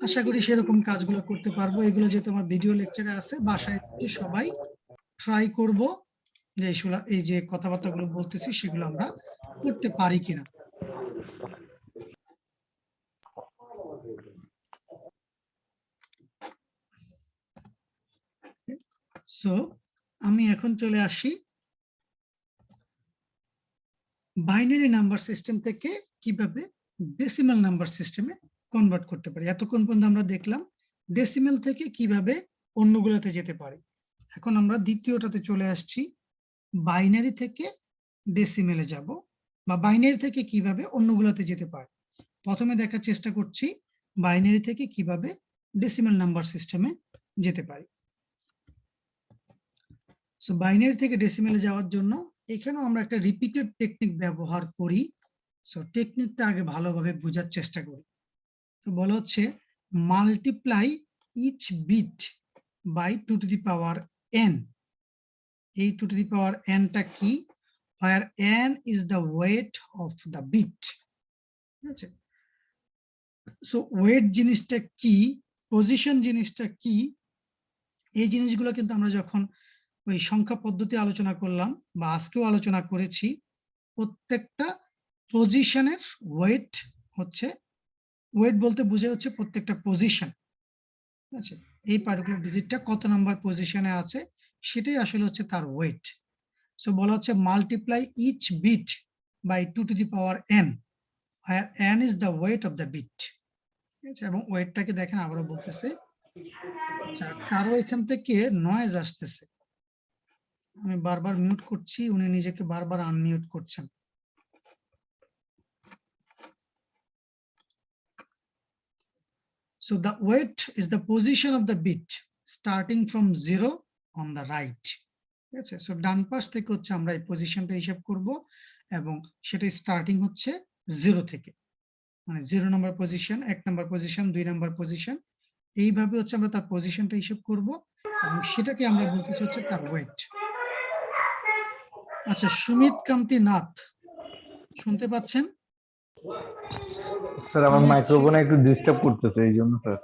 আশা করি সেরকম কাজগুলো করতে পারবো। এগুলো যেহেতু আমার ভিডিও লেকচারে আছে, বাসায় সবাই ট্রাই করব যে এই যে কথাবার্তাগুলো বলতেছি সেগুলো আমরা করতে পারি কিনা। সো আমি এখন চলে আসি বাইনারি নাম্বার সিস্টেম থেকে কিভাবে ডেসিমাল নাম্বার সিস্টেমে কনভার্ট করতে পারি। এতক্ষণ পর্যন্ত আমরা দেখলাম ডেসিমাল থেকে কিভাবে অন্যগুলোতে যেতে পারি। এখন আমরা দ্বিতীয়টাতে চলে আসছি, বাইনারি থেকে ডেসিমেলে যাব, বা বাইনারি থেকে কিভাবে অন্যগুলোতে যেতে পারে। প্রথমে দেখার চেষ্টা করছি বাইনারি থেকে কিভাবে ডেসিমাল নাম্বার সিস্টেমে যেতে পারি। সো বাইনারি থেকে ডেসিমেলে যাওয়ার জন্য এখানেও আমরা একটা রিপিটেড টেকনিক ব্যবহার করি। সো টেকনিকটা আগে ভালোভাবে বোঝার চেষ্টা করি। তো বলা হচ্ছে multiply each bit by 2 to the power n। এই 2 টু দি পাওয়ার n টা কি? where n is the weight of the bit। ঠিক আছে, সো ওয়েট জিনিসটা কি, পজিশন জিনিসটা কি, এই জিনিসগুলো কিন্তু আমরা যখন ওই সংখ্যা পদ্ধতি আলোচনা করলাম বা আজকেও আলোচনা করেছি, প্রত্যেকটা পজিশনের ওয়েট হচ্ছে, ওয়েট বলতে বোঝায় হচ্ছে প্রত্যেকটা পজিশন। ঠিক আছে, এই পার্টিকুলার ডিজিটটা কত নাম্বার পজিশনে আছে সেটাই আসলে হচ্ছে তার ওয়েট। সো বলা হচ্ছে multiply each bit by 2 to the power n, where n is the weight of the bit। ঠিক আছে, এবং ওয়েটটাকে দেখেন আবারও বলতেছে। আচ্ছা, কারো এখান থেকে নয়েজ আসতেছে, আমি বারবার মিউট করছি, উনি নিজেকে বারবার আনমিউট করছেন। So the weight is the position of the bit starting from 0 on the right। ঠিক আছে, সো ডান পাশ থেকে হচ্ছে আমরা এই পজিশনটা হিসাব করব, এবং সেটা স্টার্টিং হচ্ছে 0 থেকে, মানে 0 নম্বর পজিশন, 1 নম্বর পজিশন, 2 নম্বর পজিশন, এইভাবে হচ্ছে আমরা তার পজিশনটা হিসাব করব, এবং সেটাকে আমরা বলতেছি হচ্ছে তার ওয়েট। আচ্ছা, সুমিত কান্তি নাথ শুনতে পাচ্ছেন? স্যার আমার মাইক্রোফোনে একটু ডিস্টার্ব করতেছে এই জন্য স্যার।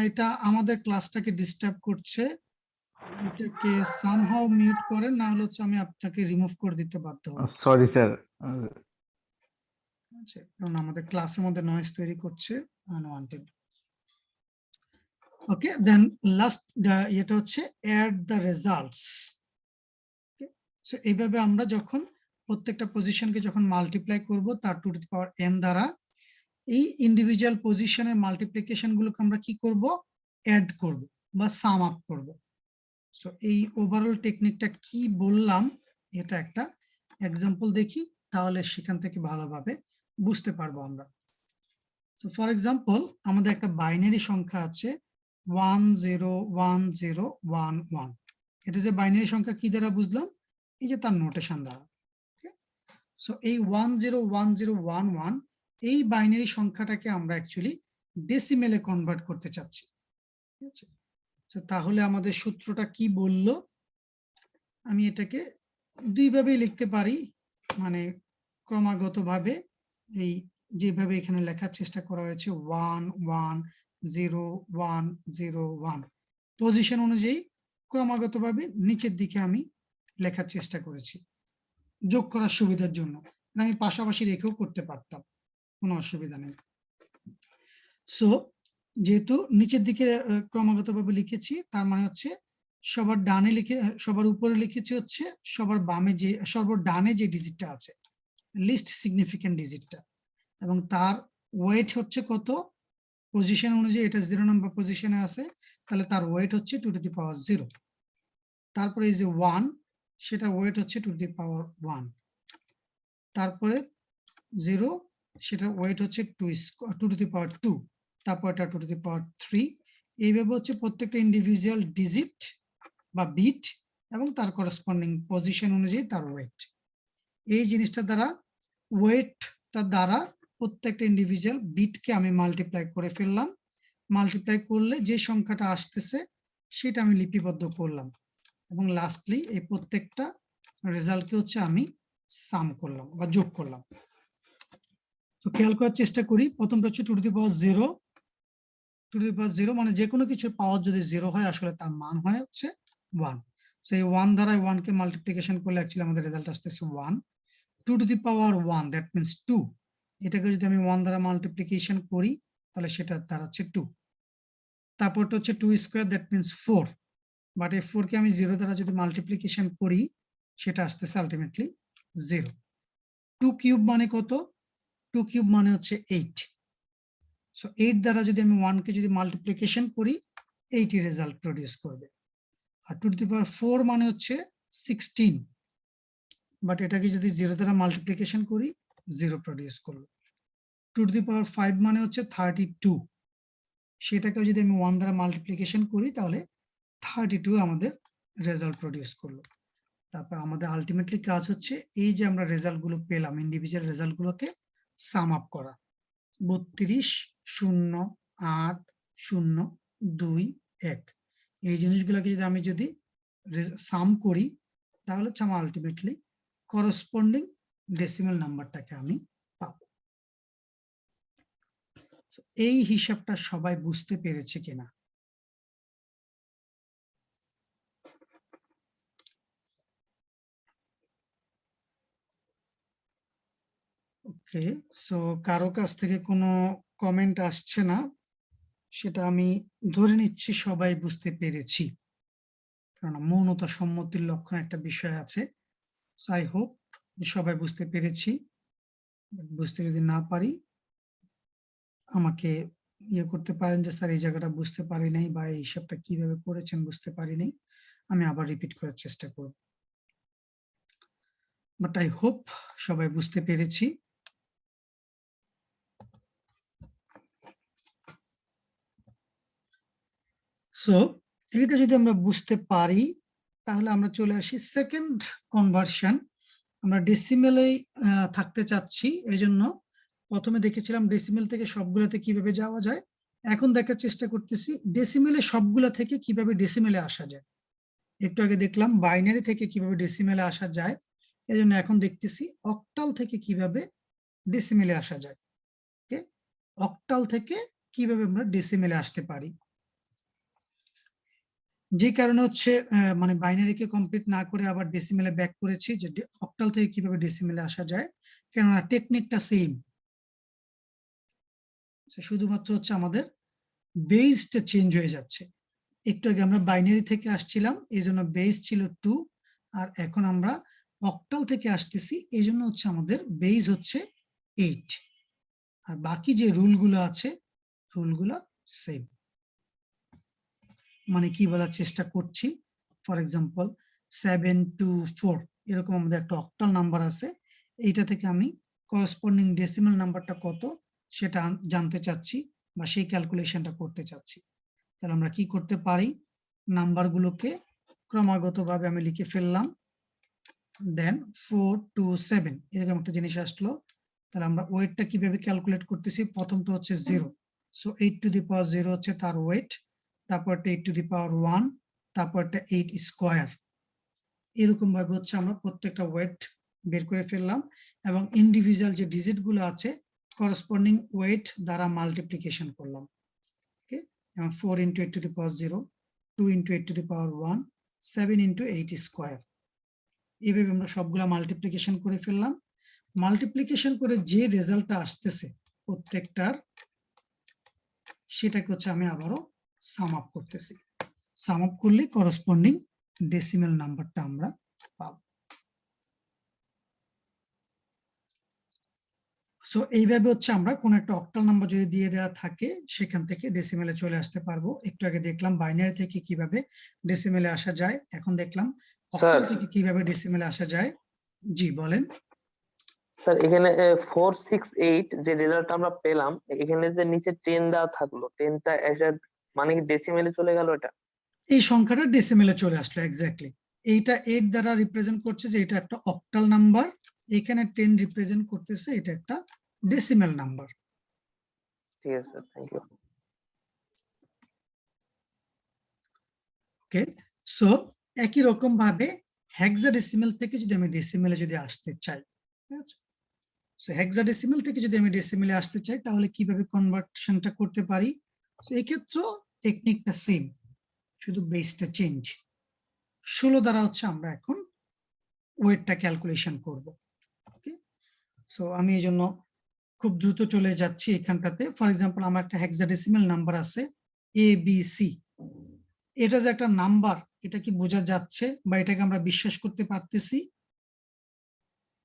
এটা আমাদের ক্লাসটাকে ডিস্টার্ব করছে, এটাকে সামহাউ মিউট করেন, না হলে হচ্ছে আমি আপনাকে রিমুভ করে দিতে বাধ্য হব। Sorry sir. আচ্ছা, কারণ আমাদের ক্লাসের মধ্যে নয়েজ তৈরি করছে আনওয়ান্টেড। ওকে, দেন লাস্ট এটা হচ্ছে অ্যাড দ্য রেজাল্টস। সো এইভাবে আমরা যখন প্রত্যেকটা পজিশনকে যখন মাল্টিপ্লাই করব তার 2 টু দি পাওয়ার n দ্বারা, এই ইন্ডিভিজুয়াল পজিশনের মাল্টিপ্লিকেশন গুলোকে আমরা কি করব, অ্যাড করব বা সাম আপ করব। সো এই ওভারঅল টেকনিকটা কি বললাম এটা একটা এক্সাম্পল দেখি, তাহলে সেখান থেকে ভালোভাবে বুঝতে পারবো আমরা। তো ফর এক্সাম্পল আমাদের একটা বাইনারি সংখ্যা আছে 101011, এটা যে বাইনারি সংখ্যা কি দ্বারা বুঝলাম, এই যে তার নোটেশন দ্বারা। সো এই 101011 এই বাইনারি সংখ্যাটাকে আমরা অ্যাকচুয়ালি ডেসিমেলে কনভার্ট করতে চাচ্ছি, ঠিক আছে। তো তাহলে আমাদের সূত্রটা কি বললো, আমি এটাকে দুইভাবেই লিখতে পারি, মানে ক্রমাগতভাবে এই যেভাবে এখানে লেখার চেষ্টা করা হয়েছে 110101 পজিশন অনুযায়ী ক্রমাগতভাবে নিচের দিকে আমি লেখার চেষ্টা করেছি যোগ করার সুবিধার জন্য। আমি পাশাপাশি রেখেও করতে পারতাম, কোনো অসুবিধা নেই। সো যেহেতু নিচের দিকে ক্রমাগতভাবে লিখেছি, তার মানে হচ্ছে সবার ডানে সবার উপরে লিখেছি হচ্ছে সবার বামে যে ডানে যে ডিজিটটা আছে, লিস্ট সিগনিফিকেন্ট ডিজিটটা, এবং তার ওয়েট হচ্ছে কত, পজিশন অনুযায়ী এটা 0 নম্বর পজিশনে আছে, তাহলে তার ওয়েট হচ্ছে 2 টু দি পাওয়ার 0। তারপরে এই যে 1, সেটা ওয়েট হচ্ছে 2 টু দি পাওয়ার 1। তারপরে 0, সেটার ওয়েট হচ্ছে 2 টু দি পাওয়ার 2। তারপর এটা 2 টু দি পাওয়ার 3। এইভাবে হচ্ছে প্রত্যেকটা ইন্ডিভিজুয়াল ডিজিট বা বিট এবং তার করসপন্ডিং পজিশন অনুযায়ী তার ওয়েট। এই জিনিসটা দ্বারা ওয়েটটা দ্বারা প্রত্যেকটা ইন্ডিভিজুয়াল বিটকে আমি মাল্টিপ্লাই করে ফেললাম। মাল্টিপ্লাই করলে যে সংখ্যাটা আসতেছে সেটা আমি লিপিবদ্ধ করলাম, এবং লাস্টলি এই প্রত্যেকটা রেজাল্টকে হচ্ছে আমি সাম করলাম বা যোগ করলাম। তো খেয়াল করার চেষ্টা করি, প্রথমটা হচ্ছে 2 to the power 0। 2 to the পাওয়ার 0 মানে যে কোনো কিছুর পাওয়ার যদি 0 হয়, আসলে তার মান হয় হচ্ছে 1। সো এই 1 দ্বারা 1 কে মাল্টিপ্লিকেশন করলে অ্যাকচুয়ালি আমাদের রেজাল্ট আসতেছে 1। 2 to the power 1, that means 2। এটাকে যদি আমি 1 দ্বারা মাল্টিপ্লিকেশন করি তাহলে সেটা দাঁড়াচ্ছে 2। তারপরটা হচ্ছে 2 স্কয়ার, দ্যাট মিন্স 4। বাট এই 4 কে আমি 0 দ্বারা যদি মাল্টিপ্লিকেশন করি সেটা আসতেছে আলটিমেটলি 0। 2 কিউব মানে কত? 2 কিউব মানে হচ্ছে 8। সো 8 দ্বারা যদি আমি 1 কে যদি মাল্টিপ্লিকেশন করি 8 রেজাল্ট প্রডিউস করবে। আর 2 টু দি পাওয়ার 4 মানে হচ্ছে 16, বাট এটাকে যদি 0 দ্বারা মাল্টিপ্লিকেশন করি 0 প্রডিউস করলো। 2 টু দি পাওয়ার 5 মানে হচ্ছে 32, সেটাকে যদি আমি 1 দ্বারা মাল্টিপ্লিকেশন করি তাহলে 32 আমাদের রেজাল্ট প্রডিউস করলো। তারপর আমাদের আলটিমেটলি কাজ হচ্ছে এই যে আমরা রেজাল্ট গুলো পেলাম, ইন্ডিভিজুয়াল রেজাল্ট গুলোকে সাম আপ করা। 32, 0, 8, 0, 2, 1 এই জিনিসগুলোকে যদি আমি সাম করি তাহলে হচ্ছে আমার আলটিমেটলি করসপন্ডিং ডেসিমাল নাম্বারটাকে আমি পাবো। এই হিসাবটা সবাই বুঝতে পেরেছে কিনা? ওকে, সো কারো কাছ থেকে কোনো কমেন্ট আসছে না, সেটা আমি ধরে নিচ্ছি সবাই বুঝতে পেরেছি, কারণ মৌনতা সম্মতির লক্ষণ একটা বিষয় আছে। সো আই হোপ সবাই বুঝতে পেরেছি। বুঝতে যদি না পারি আমাকে করতে পারেন যে স্যার এই জায়গাটা বুঝতে পারি নাই, বা এই হিসাবটা কিভাবে করেছেন বুঝতে পারি নাই, আমি আবার রিপিট করার চেষ্টা করব। বাট আই হোপ সবাই বুঝতে পেরেছি। সো এটা যদি আমরা বুঝতে পারি তাহলে আমরা চলে আসি সেকেন্ড কনভার্সন। আমরা ডেসিমেলেই থাকতে চাচ্ছি, এই জন্য প্রথমে দেখেছিলাম ডেসিমেল থেকে সবগুলোতে কিভাবে যাওয়া যায়, এখন দেখার চেষ্টা করতেছি ডেসিমেলে সবগুলা থেকে কিভাবে ডেসিমেলে আসা যায়। একটু আগে দেখলাম বাইনারি থেকে কিভাবে ডেসিমেলে আসা যায়, এই জন্য এখন দেখতেছি অক্টাল থেকে কিভাবে ডেসিমেলে আসা যায়। ওকে, অক্টাল থেকে কিভাবে আমরা ডেসিমেলে আসতে পারি। যে কারণে হচ্ছে মানে বাইনারিকে কমপ্লিট না করে আবার ডেসিমেলে ব্যাক করেছি, যে অক্টাল থেকে কিভাবে ডেসিমেলে আসা যায়, কেননা টেকনিকটা সেম, শুধুমাত্র হচ্ছে আমাদের বেসটা চেঞ্জ হয়ে যাচ্ছে। একটু আগে আমরা বাইনারি থেকে আসছিলাম, এই জন্য বেস ছিল 2, আর এখন আমরা অক্টাল থেকে আসতেছি, এই জন্য হচ্ছে আমাদের বেস হচ্ছে 8। আর বাকি যে রুলগুলো আছে রুলগুলো সেম। মানে কি বলার চেষ্টা করছি, ফর এক্সাম্পল 724 এরকম আমাদের একটা অক্টাল নাম্বার আছে, এইটা থেকে আমি করসপন্ডিং ডেসিমাল নাম্বারটা কত সেটা জানতে চাচ্ছি বা সেই ক্যালকুলেশনটা করতে চাচ্ছি। তাহলে আমরা কি করতে পারি, নাম্বারগুলোকে ক্রমাগতভাবে আমি লিখে ফেললাম, দেন 4 to 7 এরকম একটা জিনিস আসলো। তাহলে আমরা ওয়েটটা কিভাবে ক্যালকুলেট করতেছি, প্রথমটা হচ্ছে 0, সো 8 to the power 0 হচ্ছে তার ওয়েট, তারপরটা 8 to the power 1, তারপরটা 8 স্কয়ার। এরকম ভাবে হচ্ছে আমরা প্রত্যেকটা ওয়েট বের করে ফেললাম এবং ইন্ডিভিজুয়াল যে ডিজিট গুলো আছে করসপন্ডিং ওয়েট দ্বারা মাল্টিপ্লিকেশন করলাম। ওকে, এবং 4 into 8 to the power 0, 2 into 8 to the power 1, 7 into 8 square. এইভাবে আমরা সবগুলা মাল্টিপ্লিকেশন করে ফেললাম। মাল্টিপ্লিকেশন করে যে রেজাল্টটা আসতেছে প্রত্যেকটার, সেটাকে হচ্ছে আমি আবারও সাম আপ করতেছি। সাম আপ করলে করসপন্ডিং ডেসিমাল নাম্বারটা আমরা পাবো। সো এইভাবে হচ্ছে আমরা কোন একটা অক্টাল নাম্বার যদি দিয়ে দেওয়া থাকে সেখান থেকে ডেসিমেলে চলে আসতে পারবো। একটু আগে দেখলাম বাইনারি থেকে কিভাবে ডেসিমেলে আসা যায়, এখন দেখলাম অক্টাল থেকে কিভাবে ডেসিমেলে আসা যায়। জি বলেন। স্যার এখানে 468 যে রেজাল্ট আমরা পেলাম, এখানে যে নিচে 10 দেওয়া থাকলো, 10টা এসে মানে কি ডেসিমেলে চলে গেল? এটা এই সংখ্যাটা ডেসিমেলে চলে আসলো এক্স্যাক্টলি। এইটা 8 দ্বারা রিপ্রেজেন্ট করছে যে এটা একটা অক্টাল নাম্বার, এখানে 10 রিপ্রেজেন্ট করতেছে এটা একটা ডেসিমেল নাম্বার। ঠিক আছে sir, thank you. Okay, so একই রকম ভাবে হেক্সাডেসিমেল থেকে যদি আমি ডেসিমেলে যদি আসতে চাই, ঠিক আছে, সো হেক্সাডেসিমেল থেকে যদি আমি ডেসিমেলে আসতে চাই তাহলে কিভাবে কনভার্সনটা করতে পারি। সো এই ক্ষেত্রে টেকনিকটা সেম, শুধু বেসটা চেঞ্জ। 16 দ্বারা হচ্ছে আমরা এখন ওয়েটটা ক্যালকুলেশন করব। ওকে, সো আমি এই জন্য খুব দ্রুত চলে যাচ্ছি এখানটাতে। ফর এক্সাম্পল আমার একটা হেক্সাডেসিমেল নাম্বার আছে ABC, এটা যে একটা নাম্বার, এটা কি বোঝা যাচ্ছে বা এটাকে আমরা বিশ্বাস করতে পারতেছি?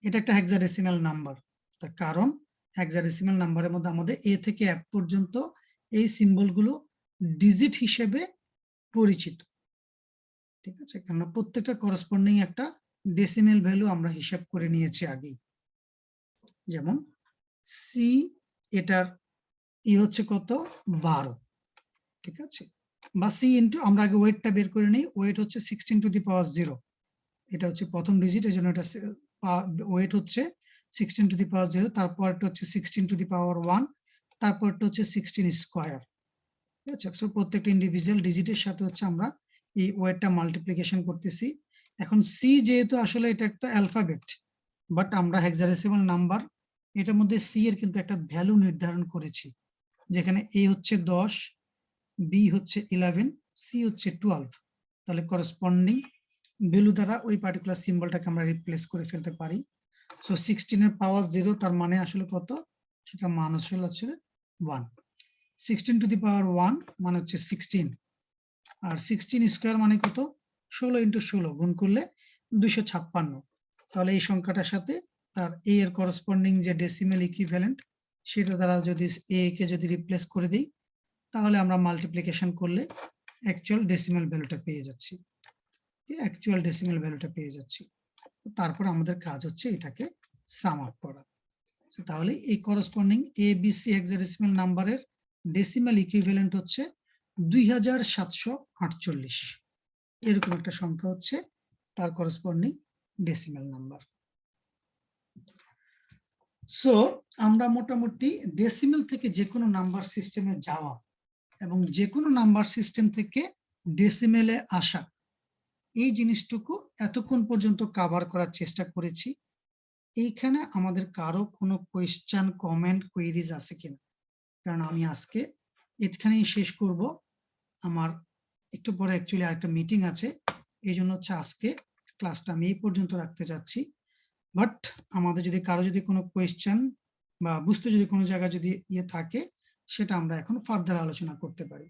এটা একটা হেক্সাডেসিমাল নাম্বার, তার কারণ হেক্সাডেসিমাল নাম্বারের মধ্যে আমাদের এ থেকে এফ পর্যন্ত এই সিম্বলগুলো ডিজিট হিসেবে পরিচিত। ঠিক আছে, কারণ প্রত্যেকটা করসপন্ডিং একটা ডেসিমেল ভ্যালু আমরা হিসাব করে নিয়েছি আগেই। যেমন সি, এটার ই হচ্ছে কত, 12, ঠিক আছে, বা সি ইন্টু, আমরা আগে ওয়েটটা বের করে নিই, ওয়েট হচ্ছে 16 to the power 0, এটা হচ্ছে প্রথম ডিজিট, এই জন্য এটা ওয়েট হচ্ছে 16 to the power 0, তারপরটা হচ্ছে 16 to the power 1, তারপরটা হচ্ছে 16 স্কয়ার। ঠিক আছে, সো প্রত্যেকটা ইন্ডিভিজুয়াল ডিজিটের সাথে হচ্ছে আমরা এই ওয়েটটা মাল্টিপ্লিকেশন করতেছি। এখন সি যেহেতু আসলে এটা একটা অ্যালফাবেট, বাট আমরা হেক্সাডেসিমাল নাম্বার, এটার মধ্যে সি এর কিন্তু একটা ভ্যালু নির্ধারণ করেছি, যেখানে এ হচ্ছে 10, বি হচ্ছে 11, সি হচ্ছে 12। তাহলে করসপন্ডিং ভ্যালু দ্বারা ওই পার্টিকুলার সিম্বলটাকে আমরা রিপ্লেস করে ফেলতে পারি। সো 16 এর পাওয়ার 0 তার মানে আসলে কত, সেটা মান আসলে 1। 16 to the power 1 মানে হচ্ছে 16, আর 16 স্কয়ার মানে কত, 16 ইন্টু 16 গুণ করলে 256। তাহলে এই সংখ্যাটার সাথে তার এ এর করসপন্ডিং যে ডেসিমেল ইকুইভ্যালেন্ট, সেটা দ্বারা যদি এ কে যদি রিপ্লেস করে দিই, তাহলে আমরা মাল্টিপ্লিকেশন করলে অ্যাকচুয়াল ডেসিমেল ভ্যালুটা পেয়ে যাচ্ছি। অ্যাকচুয়াল ডেসিমেল ভ্যালুটা পেয়ে যাচ্ছি। তারপর আমাদের কাজ হচ্ছে এটাকে সাম আপ করা। তাহলে এই করসপন্ডিং ABC হেক্সাডেসিমাল নাম্বারের ডেসিমাল ইকুইভ্যালেন্ট হচ্ছে 2748, এরকম একটা সংখ্যা হচ্ছে তার করসপন্ডিং ডেসিমাল নাম্বার। সো আমরা মোটামুটি ডেসিমেল থেকে যে কোনো নাম্বার সিস্টেমে যাওয়া এবং যে কোনো নাম্বার সিস্টেম থেকে ডেসিমেলে আসা, এই জিনিসটুকু এতক্ষণ পর্যন্ত কভার করার চেষ্টা করেছি। এইখানে আমাদের কারো কোনো কোয়েশ্চেন, কমেন্ট, কোয়েরিজ আছে কিনা? কারণ আমি আজকে এখানেই শেষ করব, আমার একটু পরে অ্যাকচুয়ালি আরেকটা মিটিং আছে, এই জন্য হচ্ছে আজকে ক্লাসটা আমি এই পর্যন্ত রাখতে চাচ্ছি। বাট আমাদের যদি কারো যদি কোনো কোয়েশ্চেন বা বুঝতে যদি কোনো জায়গায় যদি ইয়ে থাকে, সেটা আমরা এখন ফার্দার আলোচনা করতে পারি।